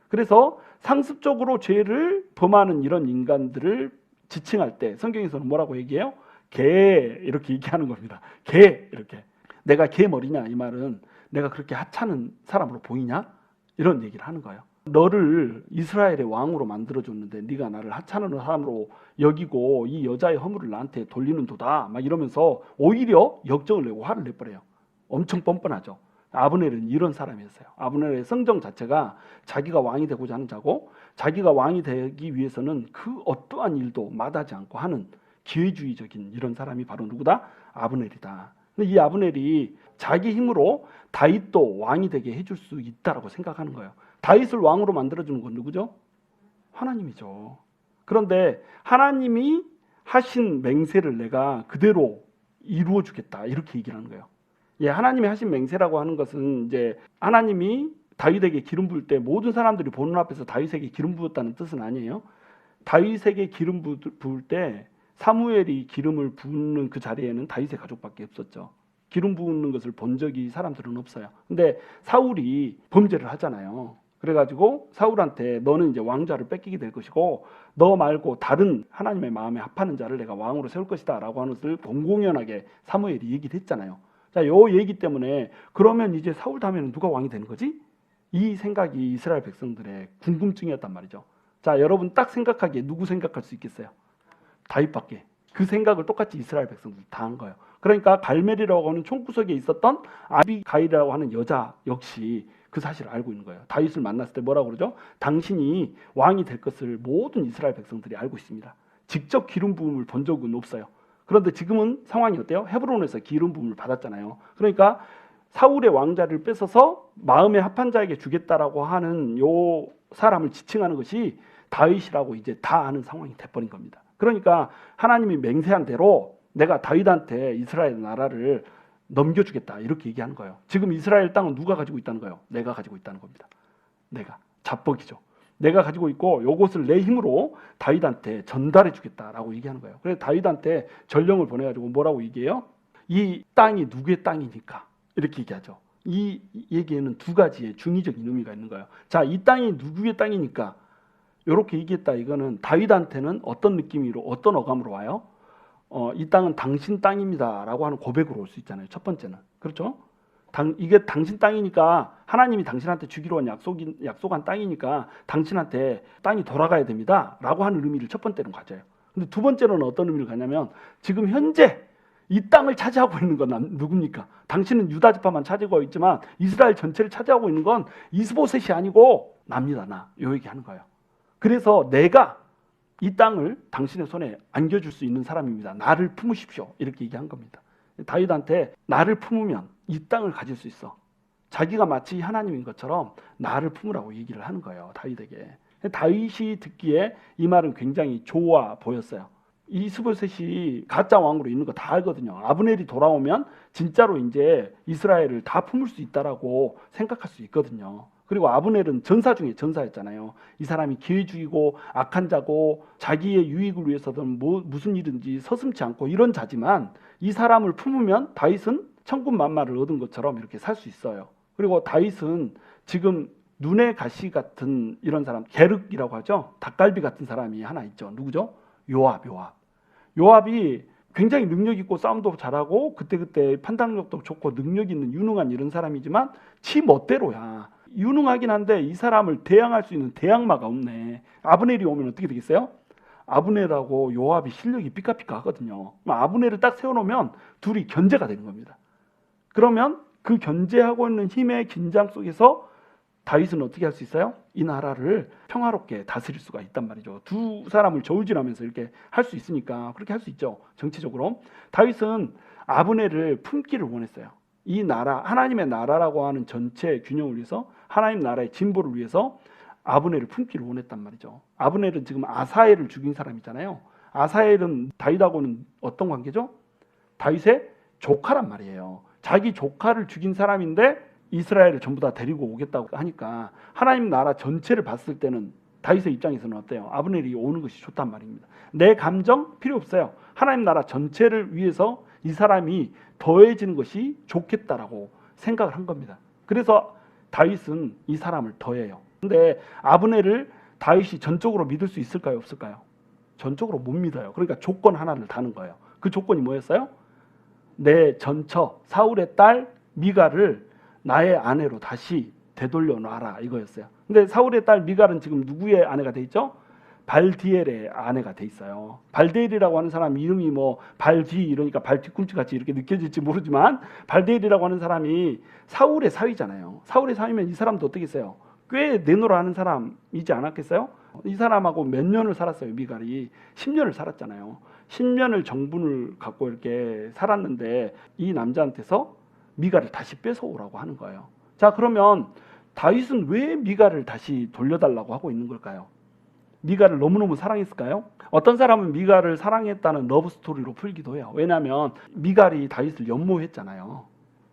그래서 상습적으로 죄를 범하는 이런 인간들을 지칭할 때 성경에서는 뭐라고 얘기해요? 개 이렇게 얘기하는 겁니다. 개 이렇게. 내가 개머리냐 이 말은 내가 그렇게 하찮은 사람으로 보이냐? 이런 얘기를 하는 거예요. 너를 이스라엘의 왕으로 만들어줬는데 네가 나를 하찮은 사람으로 여기고 이 여자의 허물을 나한테 돌리는 도다 막 이러면서 오히려 역정을 내고 화를 내버려요. 엄청 뻔뻔하죠. 아브넬은 이런 사람이었어요. 아브넬의 성정 자체가 자기가 왕이 되고자 하는 자고 자기가 왕이 되기 위해서는 그 어떠한 일도 마다하지 않고 하는 기회주의적인 이런 사람이 바로 누구다? 아브넬이다. 근데 이 아브넬이 자기 힘으로 다윗도 왕이 되게 해줄 수 있다라고 생각하는 거예요. 다윗을 왕으로 만들어주는 건 누구죠? 하나님이죠. 그런데 하나님이 하신 맹세를 내가 그대로 이루어 주겠다 이렇게 얘기를 하는 거예요. 예, 하나님이 하신 맹세라고 하는 것은 이제 하나님이 다윗에게 기름 부을 때 모든 사람들이 보는 앞에서 다윗에게 기름 부었다는 뜻은 아니에요. 다윗에게 기름 부을 때 사무엘이 기름을 붓는 그 자리에는 다윗의 가족밖에 없었죠. 기름 부는 것을 본 적이 사람들은 없어요. 근데 사울이 범죄를 하잖아요. 그래가지고 사울한테 너는 이제 왕좌를 뺏기게 될 것이고 너 말고 다른 하나님의 마음에 합하는 자를 내가 왕으로 세울 것이다 라고 하는 것을 공공연하게 사무엘이 얘기를 했잖아요. 자, 요 얘기 때문에 그러면 이제 사울 다음에는 누가 왕이 되는 거지? 이 생각이 이스라엘 백성들의 궁금증이었단 말이죠. 자, 여러분 딱 생각하기에 누구 생각할 수 있겠어요? 다윗밖에. 그 생각을 똑같이 이스라엘 백성들이 다 한 거예요. 그러니까 갈멜이라고 하는 총구석에 있었던 아비가일이라고 하는 여자 역시 그 사실을 알고 있는 거예요. 다윗을 만났을 때 뭐라고 그러죠? 당신이 왕이 될 것을 모든 이스라엘 백성들이 알고 있습니다. 직접 기름 부음을 본 적은 없어요. 그런데 지금은 상황이 어때요? 헤브론에서 기름 부음을 받았잖아요. 그러니까 사울의 왕자를 뺏어서 마음에 합한 자에게 주겠다라고 하는 요 사람을 지칭하는 것이 다윗이라고 이제 다 아는 상황이 돼버린 겁니다. 그러니까 하나님이 맹세한 대로 내가 다윗한테 이스라엘 나라를 넘겨주겠다 이렇게 얘기하는 거예요. 지금 이스라엘 땅은 누가 가지고 있다는 거예요? 내가 가지고 있다는 겁니다. 내가 잡벅이죠. 내가 가지고 있고 요것을 내 힘으로 다윗한테 전달해 주겠다라고 얘기하는 거예요. 그래서 다윗한테 전령을 보내가지고 뭐라고 얘기해요? 이 땅이 누구의 땅이니까 이렇게 얘기하죠. 이 얘기에는 두 가지의 중의적인 의미가 있는 거예요. 자, 이 땅이 누구의 땅이니까 이렇게 얘기했다. 이거는 다윗한테는 어떤 느낌으로 어떤 어감으로 와요? 이 땅은 당신 땅입니다라고 하는 고백으로 올 수 있잖아요. 첫 번째는 그렇죠? 이게 당신 땅이니까 하나님이 당신한테 주기로 한 약속한 땅이니까 당신한테 땅이 돌아가야 됩니다라고 하는 의미를 첫 번째는 가져요. 근데 두 번째로는 어떤 의미를 가냐면 지금 현재 이 땅을 차지하고 있는 건 누굽니까? 당신은 유다 지파만 차지하고 있지만 이스라엘 전체를 차지하고 있는 건 이스보셋이 아니고 납니다. 나. 요 얘기하는 거예요. 그래서 내가 이 땅을 당신의 손에 안겨줄 수 있는 사람입니다. 나를 품으십시오. 이렇게 얘기한 겁니다. 다윗한테 나를 품으면 이 땅을 가질 수 있어. 자기가 마치 하나님인 것처럼 나를 품으라고 얘기를 하는 거예요. 다윗에게. 다윗이 듣기에 이 말은 굉장히 좋아 보였어요. 이스보셋이 가짜 왕으로 있는 거 다 알거든요. 아브넬이 돌아오면 진짜로 이제 이스라엘을 다 품을 수 있다라고 생각할 수 있거든요. 그리고 아브넬은 전사 중에 전사였잖아요. 이 사람이 기회주의고 악한 자고 자기의 유익을 위해서든 무슨 일인지 서슴지 않고 이런 자지만 이 사람을 품으면 다윗은 천군만마를 얻은 것처럼 이렇게 살 수 있어요. 그리고 다윗은 지금 눈의 가시 같은 이런 사람, 게륵이라고 하죠. 닭갈비 같은 사람이 하나 있죠. 누구죠? 요압이 굉장히 능력 있고 싸움도 잘하고 그때그때 판단력도 좋고 능력 있는 유능한 이런 사람이지만 지 멋대로야. 유능하긴 한데 이 사람을 대항할 수 있는 대항마가 없네. 아브넬이 오면 어떻게 되겠어요? 아브넬하고 요압이 실력이 삐까삐까 하거든요. 아브넬을 딱 세워놓으면 둘이 견제가 되는 겁니다. 그러면 그 견제하고 있는 힘의 긴장 속에서 다윗은 어떻게 할 수 있어요? 이 나라를 평화롭게 다스릴 수가 있단 말이죠. 두 사람을 저울질하면서 이렇게 할 수 있으니까 그렇게 할 수 있죠. 정치적으로. 다윗은 아브넬을 품기를 원했어요. 이 나라, 하나님의 나라라고 하는 전체 균형을 위해서 하나님 나라의 진보를 위해서 아브넬을 품기를 원했단 말이죠. 아브넬은 지금 아사엘을 죽인 사람이잖아요. 아사엘은 다윗하고는 어떤 관계죠? 다윗의 조카란 말이에요. 자기 조카를 죽인 사람인데 이스라엘을 전부 다 데리고 오겠다고 하니까 하나님 나라 전체를 봤을 때는 다윗의 입장에서는 어때요? 아브넬이 오는 것이 좋단 말입니다. 내 감정 필요 없어요. 하나님 나라 전체를 위해서 이 사람이 더해지는 것이 좋겠다라고 생각을 한 겁니다. 그래서 다윗은 이 사람을 더해요. 근데 아브넬을 다윗이 전적으로 믿을 수 있을까요, 없을까요? 전적으로 못 믿어요. 그러니까 조건 하나를 다는 거예요. 그 조건이 뭐였어요? 내 전처 사울의 딸 미갈을 나의 아내로 다시 되돌려 놔라, 이거였어요. 근데 사울의 딸 미갈은 지금 누구의 아내가 돼 있죠? 발디엘의 아내가 돼 있어요. 발디엘이라고 하는 사람 이름이 뭐 발뒤 이러니까 발 뒤꿈치 같이 이렇게 느껴질지 모르지만, 발디엘이라고 하는 사람이 사울의 사위잖아요. 사울의 사위면 이 사람도 어떻게 했어요? 꽤 내노라 하는 사람이지 않았겠어요? 이 사람하고 몇 년을 살았어요. 미갈이 10년을 살았잖아요. 10년을 정분을 갖고 이렇게 살았는데 이 남자한테서 미갈을 다시 뺏어오라고 하는 거예요. 자, 그러면 다윗은 왜 미갈을 다시 돌려달라고 하고 있는 걸까요? 미갈을 너무너무 사랑했을까요? 어떤 사람은 미갈을 사랑했다는 러브 스토리로 풀기도 해요. 왜냐하면 미갈이 다윗을 연모했잖아요.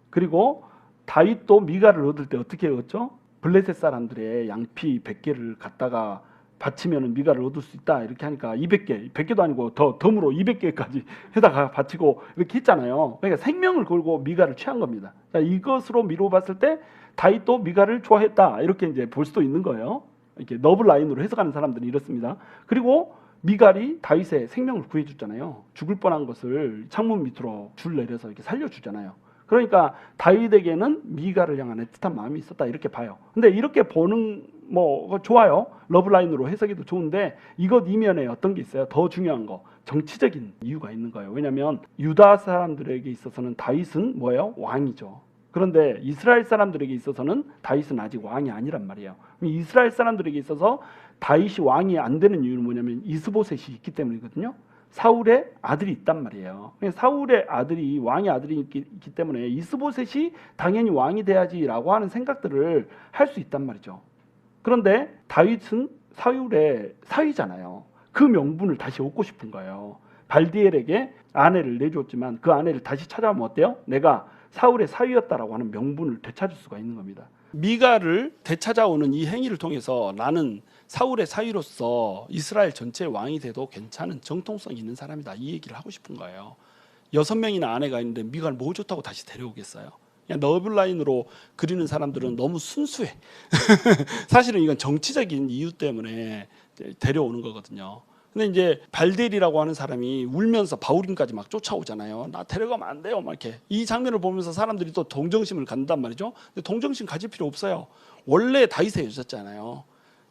그리고 다윗도 미갈을 얻을 때 어떻게 얻었죠? 블레셋 사람들의 양피 100개를 갖다가 바치면 미갈을 얻을 수 있다, 이렇게 하니까 200개, 100개도 아니고 덤으로 200개까지 해다가 바치고 이렇게 했잖아요. 그러니까 생명을 걸고 미갈을 취한 겁니다. 자, 이것으로 미뤄봤을 때 다윗도 미갈을 좋아했다, 이렇게 이제 볼 수도 있는 거예요. 이렇게 너블 라인으로 해석하는 사람들이 이렇습니다. 그리고 미갈이 다윗의 생명을 구해줬잖아요. 죽을 뻔한 것을 창문 밑으로 줄 내려서 이렇게 살려주잖아요. 그러니까 다윗에게는 미갈을 향한 애틋한 마음이 있었다, 이렇게 봐요. 근데 이렇게 보는 뭐 좋아요. 러브라인으로 해석해도 좋은데 이것 이면에 어떤 게 있어요? 더 중요한 거, 정치적인 이유가 있는 거예요. 왜냐하면 유다 사람들에게 있어서는 다윗은 뭐예요? 왕이죠. 그런데 이스라엘 사람들에게 있어서는 다윗은 아직 왕이 아니란 말이에요. 이스라엘 사람들에게 있어서 다윗이 왕이 안 되는 이유는 뭐냐면 이스보셋이 있기 때문이거든요. 사울의 아들이 있단 말이에요. 사울의 아들이 왕의 아들이 있기 때문에 이스보셋이 당연히 왕이 돼야지라고 하는 생각들을 할 수 있단 말이죠. 그런데 다윗은 사울의 사위잖아요. 그 명분을 다시 얻고 싶은 거예요. 발디엘에게 아내를 내줬지만 그 아내를 다시 찾아오면 어때요? 내가 사울의 사위였다라고 하는 명분을 되찾을 수가 있는 겁니다. 미갈을 되찾아오는 이 행위를 통해서 나는 사울의 사위로서 이스라엘 전체의 왕이 돼도 괜찮은 정통성 있는 사람이다, 이 얘기를 하고 싶은 거예요. 6명이나 아내가 있는데 미갈 뭐 좋다고 다시 데려오겠어요? 그냥 너블라인으로 그리는 사람들은 너무 순수해. 사실은 이건 정치적인 이유 때문에 데려오는 거거든요. 근데 이제 발델이라고 하는 사람이 울면서 바울임까지 막 쫓아오잖아요. 나 데려가면 안 돼요, 막 이렇게. 이 장면을 보면서 사람들이 또 동정심을 갖는단 말이죠. 근데 동정심 가질 필요 없어요. 원래 다윗의 여자잖아요.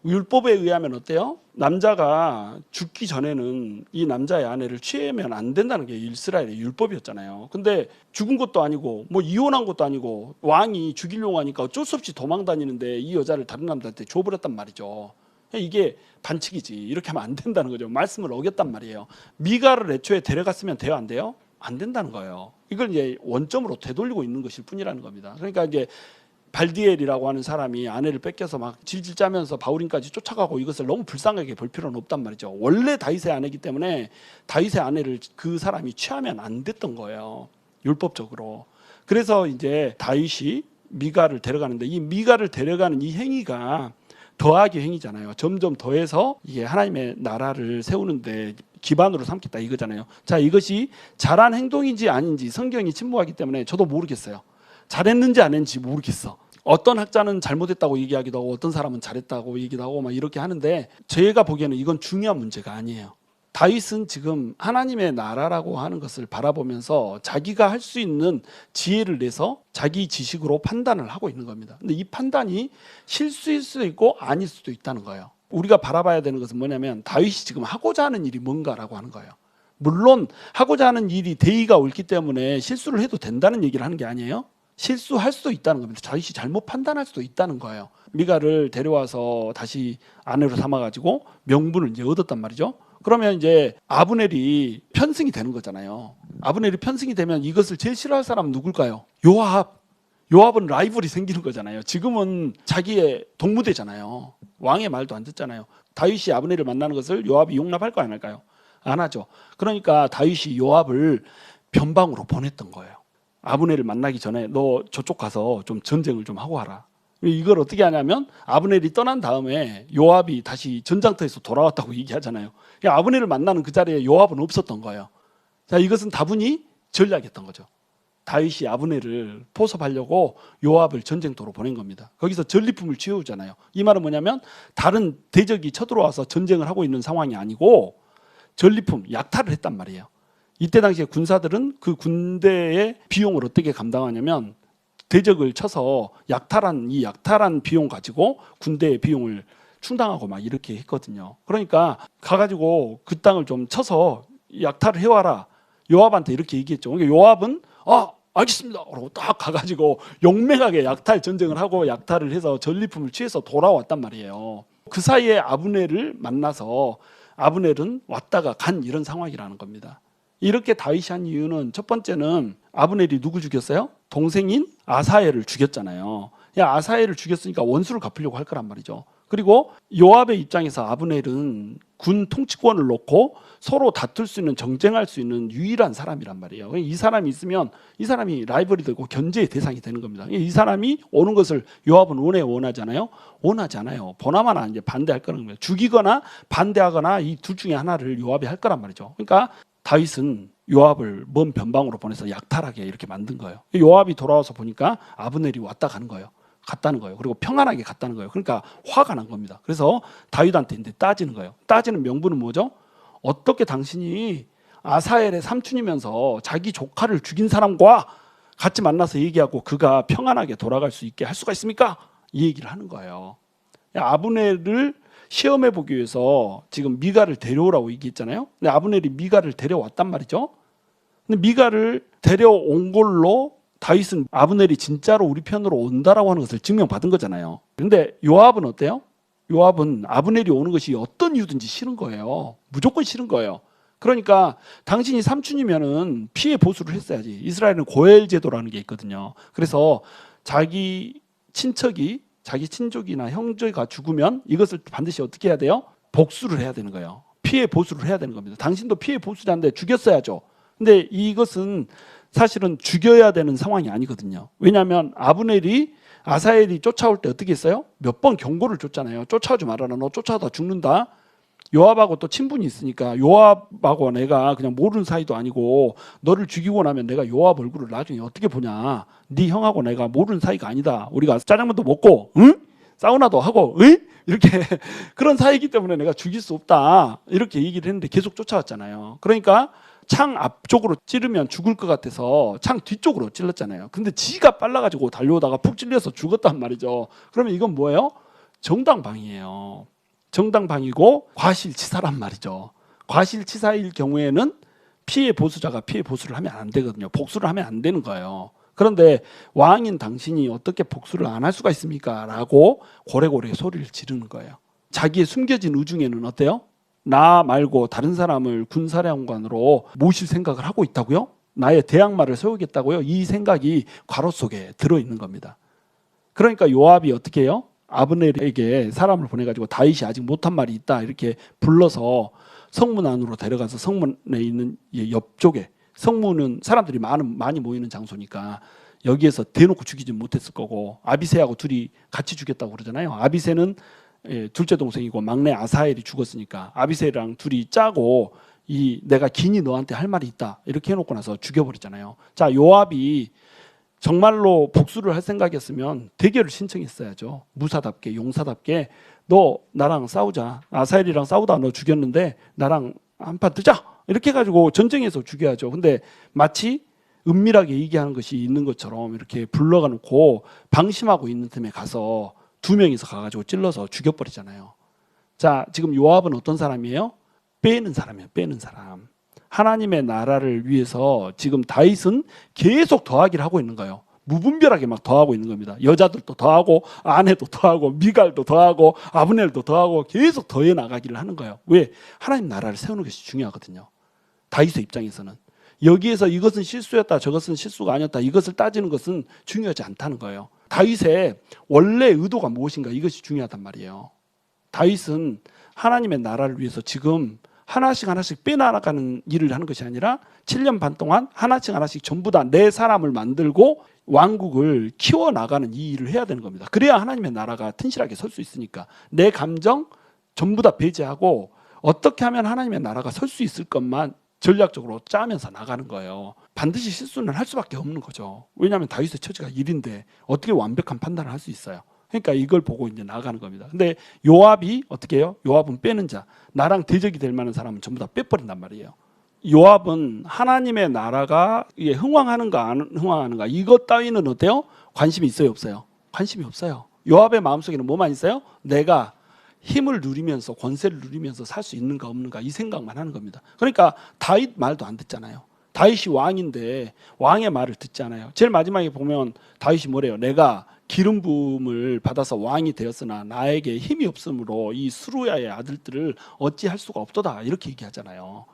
율법에 의하면 어때요? 남자가 죽기 전에는 이 남자의 아내를 취하면 안 된다는 게 이스라엘의 율법이었잖아요. 근데 죽은 것도 아니고 뭐 이혼한 것도 아니고 왕이 죽이려고 하니까 어쩔 수 없이 도망 다니는데 이 여자를 다른 남자한테 줘버렸단 말이죠. 이게 반칙이지. 이렇게 하면 안 된다는 거죠. 말씀을 어겼단 말이에요. 미갈을 애초에 데려갔으면 돼요, 안 돼요? 안 된다는 거예요. 이걸 이제 원점으로 되돌리고 있는 것일 뿐이라는 겁니다. 그러니까 이제 발디엘이라고 하는 사람이 아내를 뺏겨서 막 질질 짜면서 바울임까지 쫓아가고 이것을 너무 불쌍하게 볼 필요는 없단 말이죠. 원래 다윗의 아내이기 때문에 다윗의 아내를 그 사람이 취하면 안 됐던 거예요, 율법적으로. 그래서 이제 다윗이 미갈을 데려가는데 이 미갈을 데려가는 이 행위가 더하기 행위잖아요. 점점 더해서 이게 하나님의 나라를 세우는데 기반으로 삼겠다, 이거잖아요. 자, 이것이 잘한 행동인지 아닌지 성경이 침묵하기 때문에 저도 모르겠어요. 잘했는지 안 했는지 모르겠어. 어떤 학자는 잘못했다고 얘기하기도 하고 어떤 사람은 잘했다고 얘기도 하고 막 이렇게 하는데 제가 보기에는 이건 중요한 문제가 아니에요. 다윗은 지금 하나님의 나라라고 하는 것을 바라보면서 자기가 할 수 있는 지혜를 내서 자기 지식으로 판단을 하고 있는 겁니다. 근데 이 판단이 실수일 수도 있고 아닐 수도 있다는 거예요. 우리가 바라봐야 되는 것은 뭐냐면 다윗이 지금 하고자 하는 일이 뭔가라고 하는 거예요. 물론 하고자 하는 일이 대의가 옳기 때문에 실수를 해도 된다는 얘기를 하는 게 아니에요. 실수할 수도 있다는 겁니다. 다윗이 잘못 판단할 수도 있다는 거예요. 미갈을 데려와서 다시 아내로 삼아가지고 명분을 이제 얻었단 말이죠. 그러면 이제 아브넬이 편승이 되는 거잖아요. 아브넬이 편승이 되면 이것을 제일 싫어할 사람은 누굴까요? 요압. 요압은 라이벌이 생기는 거잖아요. 지금은 자기의 동무대잖아요. 왕의 말도 안 듣잖아요. 다윗이 아브넬을 만나는 것을 요압이 용납할까요, 안 할까요? 안 하죠. 그러니까 다윗이 요압을 변방으로 보냈던 거예요. 아브넬을 만나기 전에 너 저쪽 가서 좀 전쟁을 좀 하고 와라. 이걸 어떻게 하냐면 아브넬이 떠난 다음에 요압이 다시 전장터에서 돌아왔다고 얘기하잖아요. 그러니까 아브넬을 만나는 그 자리에 요압은 없었던 거예요. 자, 이것은 다분히 전략이었던 거죠. 다윗이 아브넬을 포섭하려고 요압을 전쟁터로 보낸 겁니다. 거기서 전리품을 취해오잖아요. 이 말은 뭐냐면 다른 대적이 쳐들어와서 전쟁을 하고 있는 상황이 아니고 전리품, 약탈을 했단 말이에요. 이때 당시에 군사들은 그 군대의 비용을 어떻게 감당하냐면 대적을 쳐서 약탈한 비용 가지고 군대의 비용을 충당하고 막 이렇게 했거든요. 그러니까 가가지고 그 땅을 좀 쳐서 약탈을 해와라. 요압한테 이렇게 얘기했죠. 그러니까 요압은 알겠습니다. 그러고 딱 가가지고 용맹하게 약탈 전쟁을 하고 약탈을 해서 전리품을 취해서 돌아왔단 말이에요. 그 사이에 아브넬을 만나서 아브넬은 왔다가 간 이런 상황이라는 겁니다. 이렇게 다윗이 한 이유는 첫 번째는 아브넬이 누구 죽였어요? 동생인 아사엘을 죽였잖아요. 아사엘을 죽였으니까 원수를 갚으려고 할 거란 말이죠. 그리고 요압의 입장에서 아브넬은 군 통치권을 놓고 서로 다툴 수 있는, 정쟁할 수 있는 유일한 사람이란 말이에요. 이 사람이 있으면 이 사람이 라이벌이 되고 견제의 대상이 되는 겁니다. 이 사람이 오는 것을 요압은 원하잖아요. 원하지 않아요. 보나마나 이제 반대할 거는 거예요. 죽이거나 반대하거나 이 둘 중에 하나를 요압이 할 거란 말이죠. 그러니까 다윗은 요압을 먼 변방으로 보내서 약탈하게 이렇게 만든 거예요. 요압이 돌아와서 보니까 아브넬이 왔다 가는 거예요. 갔다는 거예요. 그리고 평안하게 갔다는 거예요. 그러니까 화가 난 겁니다. 그래서 다윗한테 이제 따지는 거예요. 따지는 명분은 뭐죠? 어떻게 당신이 아사엘의 삼촌이면서 자기 조카를 죽인 사람과 같이 만나서 얘기하고 그가 평안하게 돌아갈 수 있게 할 수가 있습니까? 이 얘기를 하는 거예요. 아브넬을 시험해 보기 위해서 지금 미갈을 데려오라고 얘기했잖아요. 근데 아브넬이 미갈을 데려왔단 말이죠. 근데 미갈을 데려온 걸로 다윗은 아브넬이 진짜로 우리 편으로 온다라고 하는 것을 증명받은 거잖아요. 그런데 요압은 어때요? 요압은 아브넬이 오는 것이 어떤 이유든지 싫은 거예요. 무조건 싫은 거예요. 그러니까 당신이 삼촌이면은 피해 보수를 했어야지. 이스라엘은 고엘 제도라는 게 있거든요. 그래서 자기 친척이, 자기 친족이나 형제가 죽으면 이것을 반드시 어떻게 해야 돼요? 복수를 해야 되는 거예요. 피해 보수를 해야 되는 겁니다. 당신도 피해 보수자인데 죽였어야죠. 근데 이것은 사실은 죽여야 되는 상황이 아니거든요. 왜냐하면 아사엘이 쫓아올 때 어떻게 했어요? 몇 번 경고를 줬잖아요. 쫓아오지 말아라. 너 쫓아오다 죽는다. 요압하고 또 친분이 있으니까 요압하고 내가 그냥 모르는 사이도 아니고 너를 죽이고 나면 내가 요압 얼굴을 나중에 어떻게 보냐. 네 형하고 내가 모르는 사이가 아니다. 우리가 짜장면도 먹고 사우나도 하고 이렇게 그런 사이이기 때문에 내가 죽일 수 없다. 이렇게 얘기를 했는데 계속 쫓아왔잖아요. 그러니까 창 앞쪽으로 찌르면 죽을 것 같아서 창 뒤쪽으로 찔렀잖아요. 근데 지가 빨라가지고 달려오다가 푹 찔려서 죽었단 말이죠. 그러면 이건 뭐예요? 정당방위예요. 정당방위고 과실치사란 말이죠. 과실치사일 경우에는 피해 보수자가 피해 보수를 하면 안 되거든요. 복수를 하면 안 되는 거예요. 그런데 왕인 당신이 어떻게 복수를 안 할 수가 있습니까? 라고 고래고래 소리를 지르는 거예요. 자기의 숨겨진 의중에는 어때요? 나 말고 다른 사람을 군사령관으로 모실 생각을 하고 있다고요? 나의 대항마를 세우겠다고요? 이 생각이 괄호 속에 들어있는 겁니다. 그러니까 요압이 어떻게 해요? 아브넬에게 사람을 보내가지고 다윗이 아직 못한 말이 있다 이렇게 불러서 성문 안으로 데려가서 성문에 있는 옆쪽에, 성문은 사람들이 많이 모이는 장소니까 여기에서 대놓고 죽이지 못했을 거고, 아비새하고 둘이 같이 죽였다고 그러잖아요. 아비새는 둘째 동생이고 막내 아사엘이 죽었으니까 아비새랑 둘이 짜고 내가 긴히 너한테 할 말이 있다 이렇게 해놓고 나서 죽여버렸잖아요. 자, 요압이 정말로 복수를 할 생각이었으면 대결을 신청했어야죠. 무사답게, 용사답게 너 나랑 싸우자. 아사엘이랑 싸우다 너 죽였는데 나랑 한판 뜨자. 이렇게 해가지고 전쟁에서 죽여야죠. 근데 마치 은밀하게 얘기하는 것이 있는 것처럼 이렇게 불러가 놓고 방심하고 있는 틈에 가서 두 명이서 가가지고 찔러서 죽여버리잖아요. 자, 지금 요압은 어떤 사람이에요? 빼는 사람이에요. 빼는 사람. 하나님의 나라를 위해서 지금 다윗은 계속 더하기를 하고 있는 거예요. 무분별하게 막 더하고 있는 겁니다. 여자들도 더하고 아내도 더하고 미갈도 더하고 아브넬도 더하고 계속 더해 나가기를 하는 거예요. 왜? 하나님 나라를 세우는 것이 중요하거든요. 다윗의 입장에서는. 여기에서 이것은 실수였다, 저것은 실수가 아니었다, 이것을 따지는 것은 중요하지 않다는 거예요. 다윗의 원래 의도가 무엇인가, 이것이 중요하단 말이에요. 다윗은 하나님의 나라를 위해서 지금 하나씩 빼나가는 일을 하는 것이 아니라 7년 반 동안 하나씩 전부 다 내 사람을 만들고 왕국을 키워나가는 이 일을 해야 되는 겁니다. 그래야 하나님의 나라가 튼실하게 설 수 있으니까. 내 감정 전부 다 배제하고 어떻게 하면 하나님의 나라가 설 수 있을 것만 전략적으로 짜면서 나가는 거예요. 반드시 실수는 할 수밖에 없는 거죠. 왜냐하면 다윗의 처지가 1인데 어떻게 완벽한 판단을 할 수 있어요. 그러니까 이걸 보고 이제 나가는 겁니다. 근데 요압이 어떻게 해요? 요압은 빼는 자. 나랑 대적이 될 만한 사람은 전부 다 빼버린단 말이에요. 요압은 하나님의 나라가 흥왕하는가 안 흥왕하는가 이것 따위는 어때요? 관심이 있어요 없어요? 관심이 없어요. 요압의 마음속에는 뭐만 있어요? 내가 힘을 누리면서 권세를 누리면서 살 수 있는가 없는가 이 생각만 하는 겁니다. 그러니까 다윗 말도 안 듣잖아요. 다윗이 왕인데 왕의 말을 듣잖아요. 제일 마지막에 보면 다윗이 뭐래요? 내가 기름 부음을 받아서 왕이 되었으나 나에게 힘이 없으므로 이 스루야의 아들들을 어찌할 수가 없도다 이렇게 얘기하잖아요.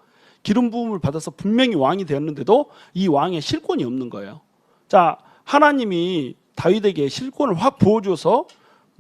기름 부음을 받아서 분명히 왕이 되었는데도 이 왕의 실권이 없는 거예요. 자, 하나님이 다윗에게 실권을 확 부어줘서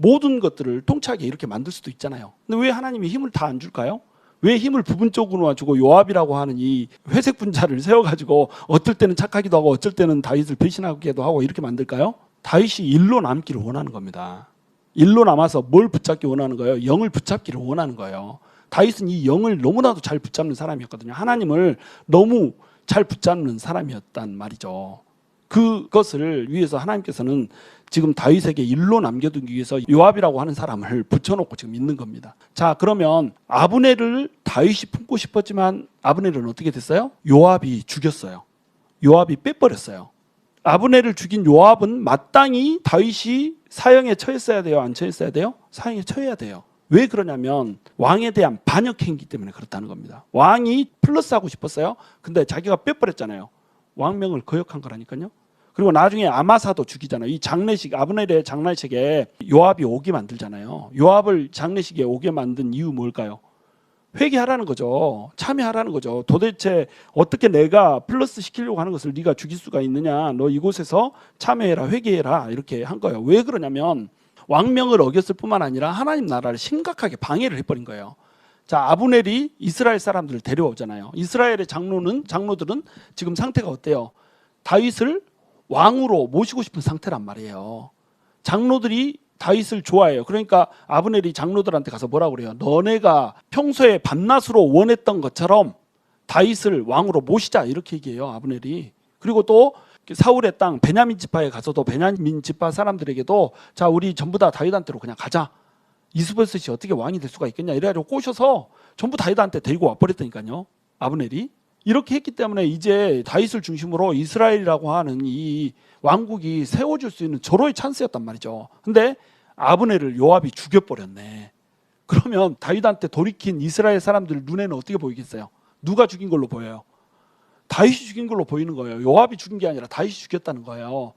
모든 것들을 통치하게 이렇게 만들 수도 있잖아요. 근데 왜 하나님이 힘을 다 안 줄까요? 왜 힘을 부분적으로만 주고 요압이라고 하는 이 회색 분자를 세워가지고 어떨 때는 착하기도 하고 어쩔 때는 다윗을 배신하기도 하고 이렇게 만들까요? 다윗이 일로 남기를 원하는 겁니다. 일로 남아서 뭘 붙잡기 원하는 거예요? 영을 붙잡기를 원하는 거예요. 다윗은 이 영을 너무나도 잘 붙잡는 사람이었거든요. 하나님을 너무 잘 붙잡는 사람이었단 말이죠. 그것을 위해서 하나님께서는 지금 다윗에게 일로 남겨두기 위해서 요압이라고 하는 사람을 붙여놓고 지금 있는 겁니다. 자, 그러면 아브넬을 다윗이 품고 싶었지만 아브넬은 어떻게 됐어요? 요압이 죽였어요. 요압이 빼버렸어요. 아브넬을 죽인 요압은 마땅히 다윗이 사형에 처했어야 돼요? 안 처했어야 돼요? 사형에 처해야 돼요. 왜 그러냐면 왕에 대한 반역 행위 때문에 그렇다는 겁니다. 왕이 플러스하고 싶었어요. 근데 자기가 빼버렸잖아요. 왕명을 거역한 거라니까요. 그리고 나중에 아마사도 죽이잖아요. 이 장례식, 아브넬의 장례식에 요압이 오게 만들잖아요. 요압을 장례식에 오게 만든 이유 뭘까요? 회개하라는 거죠. 참여하라는 거죠. 도대체 어떻게 내가 플러스 시키려고 하는 것을 네가 죽일 수가 있느냐. 너 이곳에서 참여해라, 회개해라 이렇게 한 거예요. 왜 그러냐면 왕명을 어겼을 뿐만 아니라 하나님 나라를 심각하게 방해를 해버린 거예요. 자, 아브넬이 이스라엘 사람들을 데려오잖아요. 이스라엘의 장로들은 지금 상태가 어때요? 다윗을 왕으로 모시고 싶은 상태란 말이에요. 장로들이 다윗을 좋아해요. 그러니까 아브넬이 장로들한테 가서 뭐라고 그래요? 너네가 평소에 밤낮으로 원했던 것처럼 다윗을 왕으로 모시자 이렇게 얘기해요. 아브넬이. 그리고 또 사울의 땅 베냐민 지파에 가서도 베냐민 지파 사람들에게도 자, 우리 전부 다 다윗한테로 그냥 가자. 이스보셋이 어떻게 왕이 될 수가 있겠냐 이래가지고 꼬셔서 전부 다윗한테 데리고 와버렸다니까요. 아브넬이. 이렇게 했기 때문에 이제 다윗을 중심으로 이스라엘이라고 하는 이 왕국이 세워질 수 있는 절호의 찬스였단 말이죠. 근데 아브넬을 요압이 죽여버렸네. 그러면 다윗한테 돌이킨 이스라엘 사람들 눈에는 어떻게 보이겠어요? 누가 죽인 걸로 보여요? 다윗이 죽인 걸로 보이는 거예요. 요압이 죽인 게 아니라 다윗이 죽였다는 거예요.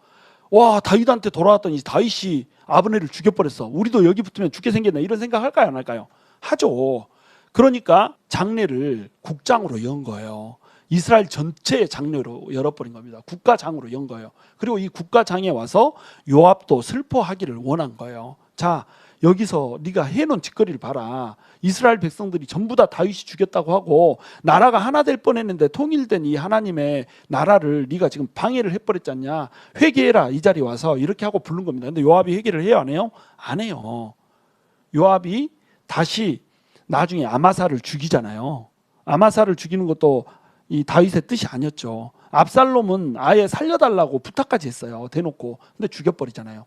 와, 다윗한테 돌아왔더니 다윗이 아브넬을 죽여버렸어. 우리도 여기 붙으면 죽게 생겼네. 이런 생각 할까요? 안 할까요? 하죠. 그러니까 장례를 국장으로 연 거예요. 이스라엘 전체의 장례로 열어버린 겁니다. 국가장으로 연 거예요. 그리고 이 국가장에 와서 요압도 슬퍼하기를 원한 거예요. 자, 여기서 네가 해놓은 짓거리를 봐라. 이스라엘 백성들이 전부 다 다윗이 죽였다고 하고 나라가 하나 될 뻔했는데 통일된 이 하나님의 나라를 네가 지금 방해를 해버렸지 않냐. 회개해라 이 자리에 와서 이렇게 하고 부른 겁니다. 근데 요압이 회개를 해요 안 해요? 안 해요. 요압이 다시 나중에 아마사를 죽이잖아요. 아마사를 죽이는 것도 이 다윗의 뜻이 아니었죠. 압살롬은 아예 살려달라고 부탁까지 했어요. 대놓고. 근데 죽여버리잖아요.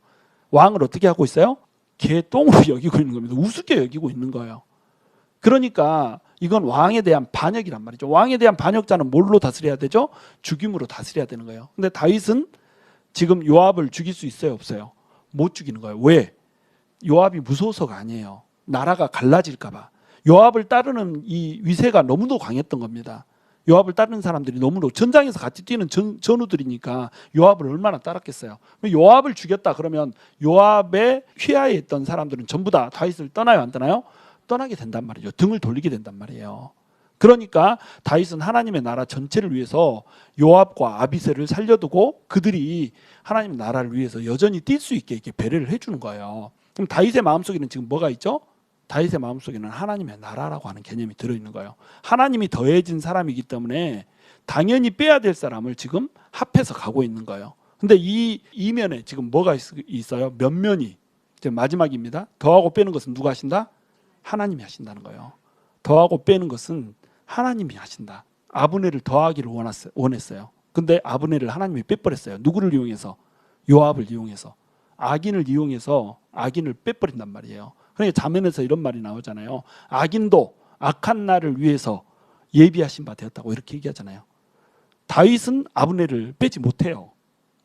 왕을 어떻게 하고 있어요? 개똥으로 여기고 있는 겁니다. 우습게 여기고 있는 거예요. 그러니까 이건 왕에 대한 반역이란 말이죠. 왕에 대한 반역자는 뭘로 다스려야 되죠? 죽임으로 다스려야 되는 거예요. 근데 다윗은 지금 요압을 죽일 수 있어요 없어요? 못 죽이는 거예요. 왜? 요압이 무서워서가 아니에요. 나라가 갈라질까 봐. 요압을 따르는 이 위세가 너무도 강했던 겁니다. 요압을 따르는 사람들이 너무도 전장에서 같이 뛰는 전우들이니까 요압을 얼마나 따랐겠어요. 요압을 죽였다 그러면 요압의 휘하에 있던 사람들은 전부 다 다윗을 떠나요 안 떠나요? 떠나게 된단 말이죠. 등을 돌리게 된단 말이에요. 그러니까 다윗은 하나님의 나라 전체를 위해서 요압과 아비새를 살려두고 그들이 하나님의 나라를 위해서 여전히 뛸 수 있게 이렇게 배려를 해주는 거예요. 그럼 다윗의 마음속에는 지금 뭐가 있죠? 다윗의 마음속에는 하나님의 나라라고 하는 개념이 들어있는 거예요. 하나님이 더해진 사람이기 때문에 당연히 빼야 될 사람을 지금 합해서 가고 있는 거예요. 근데 이 이면에 지금 뭐가 있어요? 면면이. 이제 마지막입니다. 더하고 빼는 것은 누가 하신다? 하나님이 하신다는 거예요. 더하고 빼는 것은 하나님이 하신다. 아브넬을 더하기를 원했어요. 근데 아브넬을 하나님이 빼버렸어요. 누구를 이용해서? 요압을 이용해서. 악인을 이용해서 악인을 빼버린단 말이에요. 그러니까 잠언에서 이런 말이 나오잖아요. 악인도 악한 날을 위해서 예비하신 바 되었다고 이렇게 얘기하잖아요. 다윗은 아브넬을 빼지 못해요.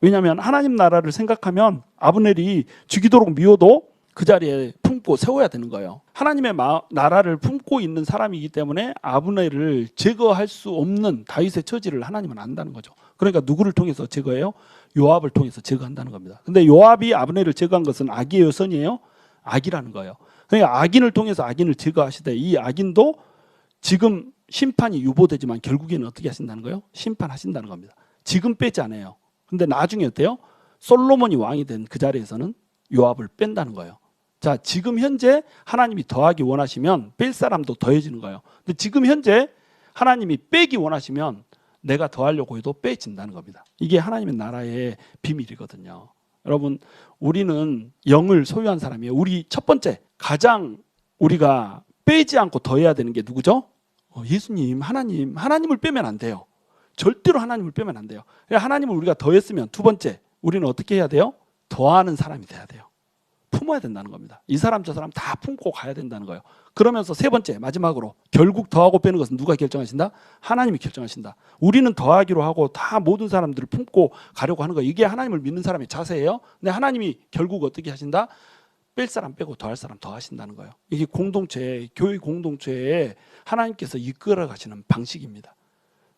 왜냐하면 하나님 나라를 생각하면 아브넬이 죽이도록 미워도 그 자리에 품고 세워야 되는 거예요. 하나님의 나라를 품고 있는 사람이기 때문에 아브넬을 제거할 수 없는 다윗의 처지를 하나님은 안다는 거죠. 그러니까 누구를 통해서 제거해요? 요압을 통해서 제거한다는 겁니다. 근데 요압이 아브넬을 제거한 것은 악이에요, 선이에요? 악이라는 거예요. 그러니까 악인을 통해서 악인을 제거하시되 이 악인도 지금 심판이 유보되지만 결국에는 어떻게 하신다는 거예요? 심판하신다는 겁니다. 지금 빼지 않아요. 근데 나중에 어때요? 솔로몬이 왕이 된 그 자리에서는 요압을 뺀다는 거예요. 자, 지금 현재 하나님이 더하기 원하시면 뺄 사람도 더해지는 거예요. 근데 지금 현재 하나님이 빼기 원하시면 내가 더하려고 해도 빼진다는 겁니다. 이게 하나님의 나라의 비밀이거든요. 여러분, 우리는 영을 소유한 사람이에요. 우리 첫 번째, 가장 우리가 빼지 않고 더해야 되는 게 누구죠? 예수님, 하나님을 빼면 안 돼요. 절대로 하나님을 빼면 안 돼요. 하나님을 우리가 더했으면 두 번째, 우리는 어떻게 해야 돼요? 더하는 사람이 돼야 돼요. 품어야 된다는 겁니다. 이 사람 저 사람 다 품고 가야 된다는 거예요. 그러면서 세 번째, 마지막으로 결국 더하고 빼는 것은 누가 결정하신다? 하나님이 결정하신다. 우리는 더하기로 하고 다 모든 사람들을 품고 가려고 하는 거예요. 이게 하나님을 믿는 사람의 자세예요. 근데 하나님이 결국 어떻게 하신다? 뺄 사람 빼고 더할 사람 더하신다는 거예요. 이게 공동체, 교회 공동체에 하나님께서 이끌어 가시는 방식입니다.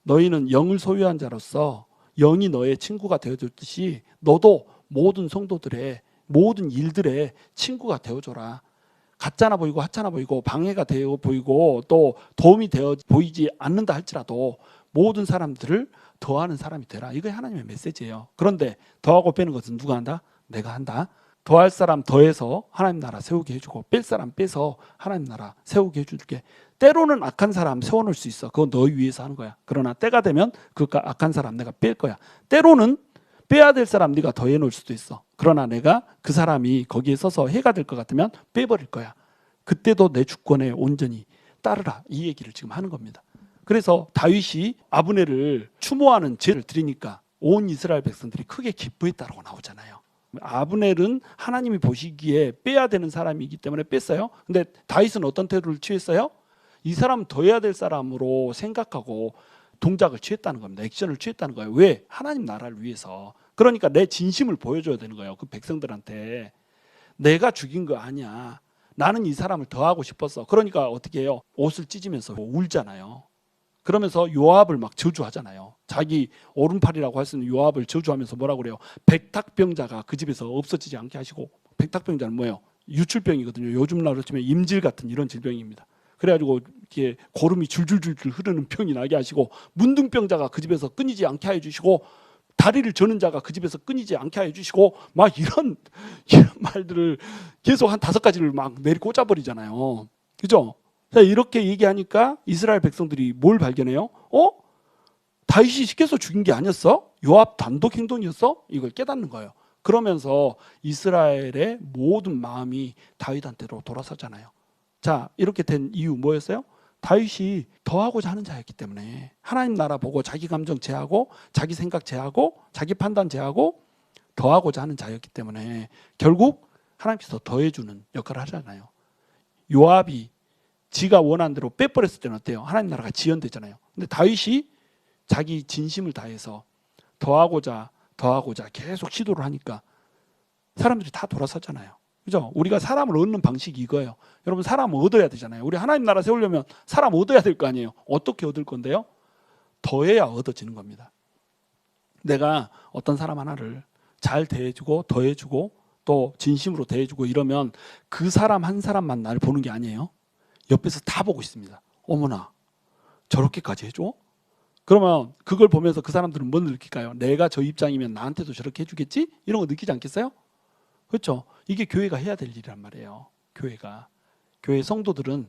너희는 영을 소유한 자로서 영이 너의 친구가 되어줬듯이 너도 모든 성도들의 모든 일들의 친구가 되어줘라. 같잖아 보이고 하찮아 보이고 방해가 되어 보이고 또 도움이 되어 보이지 않는다 할지라도 모든 사람들을 더하는 사람이 되라. 이게 하나님의 메시지예요. 그런데 더하고 빼는 것은 누가 한다? 내가 한다. 더할 사람 더해서 하나님 나라 세우게 해주고 뺄 사람 빼서 하나님 나라 세우게 해줄게. 때로는 악한 사람 세워놓을 수 있어. 그건 너희 위해서 하는 거야. 그러나 때가 되면 그 악한 사람 내가 뺄 거야. 때로는 빼야 될 사람 네가 더해놓을 수도 있어. 그러나 내가 그 사람이 거기에 서서 해가 될 것 같으면 빼버릴 거야. 그때도 내 주권에 온전히 따르라. 이 얘기를 지금 하는 겁니다. 그래서 다윗이 아브넬을 추모하는 제를 드리니까 온 이스라엘 백성들이 크게 기뻐했다라고 나오잖아요. 아브넬은 하나님이 보시기에 빼야 되는 사람이기 때문에 뺐어요. 근데 다윗은 어떤 태도를 취했어요? 이 사람 더해야 될 사람으로 생각하고 동작을 취했다는 겁니다. 액션을 취했다는 거예요. 왜? 하나님 나라를 위해서. 그러니까 내 진심을 보여줘야 되는 거예요. 그 백성들한테. 내가 죽인 거 아니야. 나는 이 사람을 더하고 싶었어. 그러니까 어떻게 해요? 옷을 찢으면서 울잖아요. 그러면서 요압을 막 저주하잖아요. 자기 오른팔이라고 할 수 있는 요압을 저주하면서 뭐라고 그래요? 백탁병자가 그 집에서 없어지지 않게 하시고. 백탁병자는 뭐예요? 유출병이거든요. 요즘 나로 치면 임질 같은 이런 질병입니다. 그래가지고 이렇게 고름이 줄줄줄줄 흐르는 병이 나게 하시고, 문둥병자가 그 집에서 끊이지 않게 해주시고, 다리를 저는 자가 그 집에서 끊이지 않게 해주시고, 막 이런 말들을 계속 한 5가지를 막 내리 꽂아버리잖아요. 그죠? 이렇게 얘기하니까 이스라엘 백성들이 뭘 발견해요? 다윗이 시켜서 죽인 게 아니었어? 요압 단독 행동이었어? 이걸 깨닫는 거예요. 그러면서 이스라엘의 모든 마음이 다윗한테로 돌아서잖아요. 자, 이렇게 된 이유 뭐였어요? 다윗이 더하고자 하는 자였기 때문에 하나님 나라 보고 자기 감정 제하고 자기 생각 제하고 자기 판단 제하고 더하고자 하는 자였기 때문에 결국 하나님께서 더해주는 역할을 하잖아요. 요압이 지가 원하는 대로 빼버렸을 때는 어때요? 하나님 나라가 지연되잖아요. 근데 다윗이 자기 진심을 다해서 더하고자 계속 시도를 하니까 사람들이 다 돌아섰잖아요. 그죠? 우리가 사람을 얻는 방식이 이거예요. 여러분, 사람 얻어야 되잖아요. 우리 하나님 나라 세우려면 사람 얻어야 될 거 아니에요. 어떻게 얻을 건데요? 더해야 얻어지는 겁니다. 내가 어떤 사람 하나를 잘 대해주고 더해주고 또 진심으로 대해주고 이러면 그 사람 한 사람만 나를 보는 게 아니에요. 옆에서 다 보고 있습니다. 어머나, 저렇게까지 해줘? 그러면 그걸 보면서 그 사람들은 뭐 느낄까요? 내가 저 입장이면 나한테도 저렇게 해주겠지? 이런 거 느끼지 않겠어요? 그렇죠? 이게 교회가 해야 될 일이란 말이에요. 교회 성도들은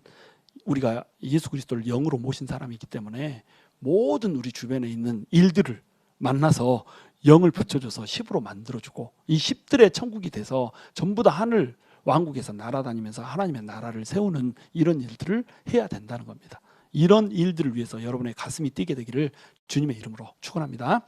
우리가 예수 그리스도를 영으로 모신 사람이기 때문에 모든 우리 주변에 있는 일들을 만나서 영을 붙여줘서 10으로 만들어주고 이 10들의 천국이 돼서 전부 다 하늘 왕국에서 날아다니면서 하나님의 나라를 세우는 이런 일들을 해야 된다는 겁니다. 이런 일들을 위해서 여러분의 가슴이 뛰게 되기를 주님의 이름으로 축원합니다.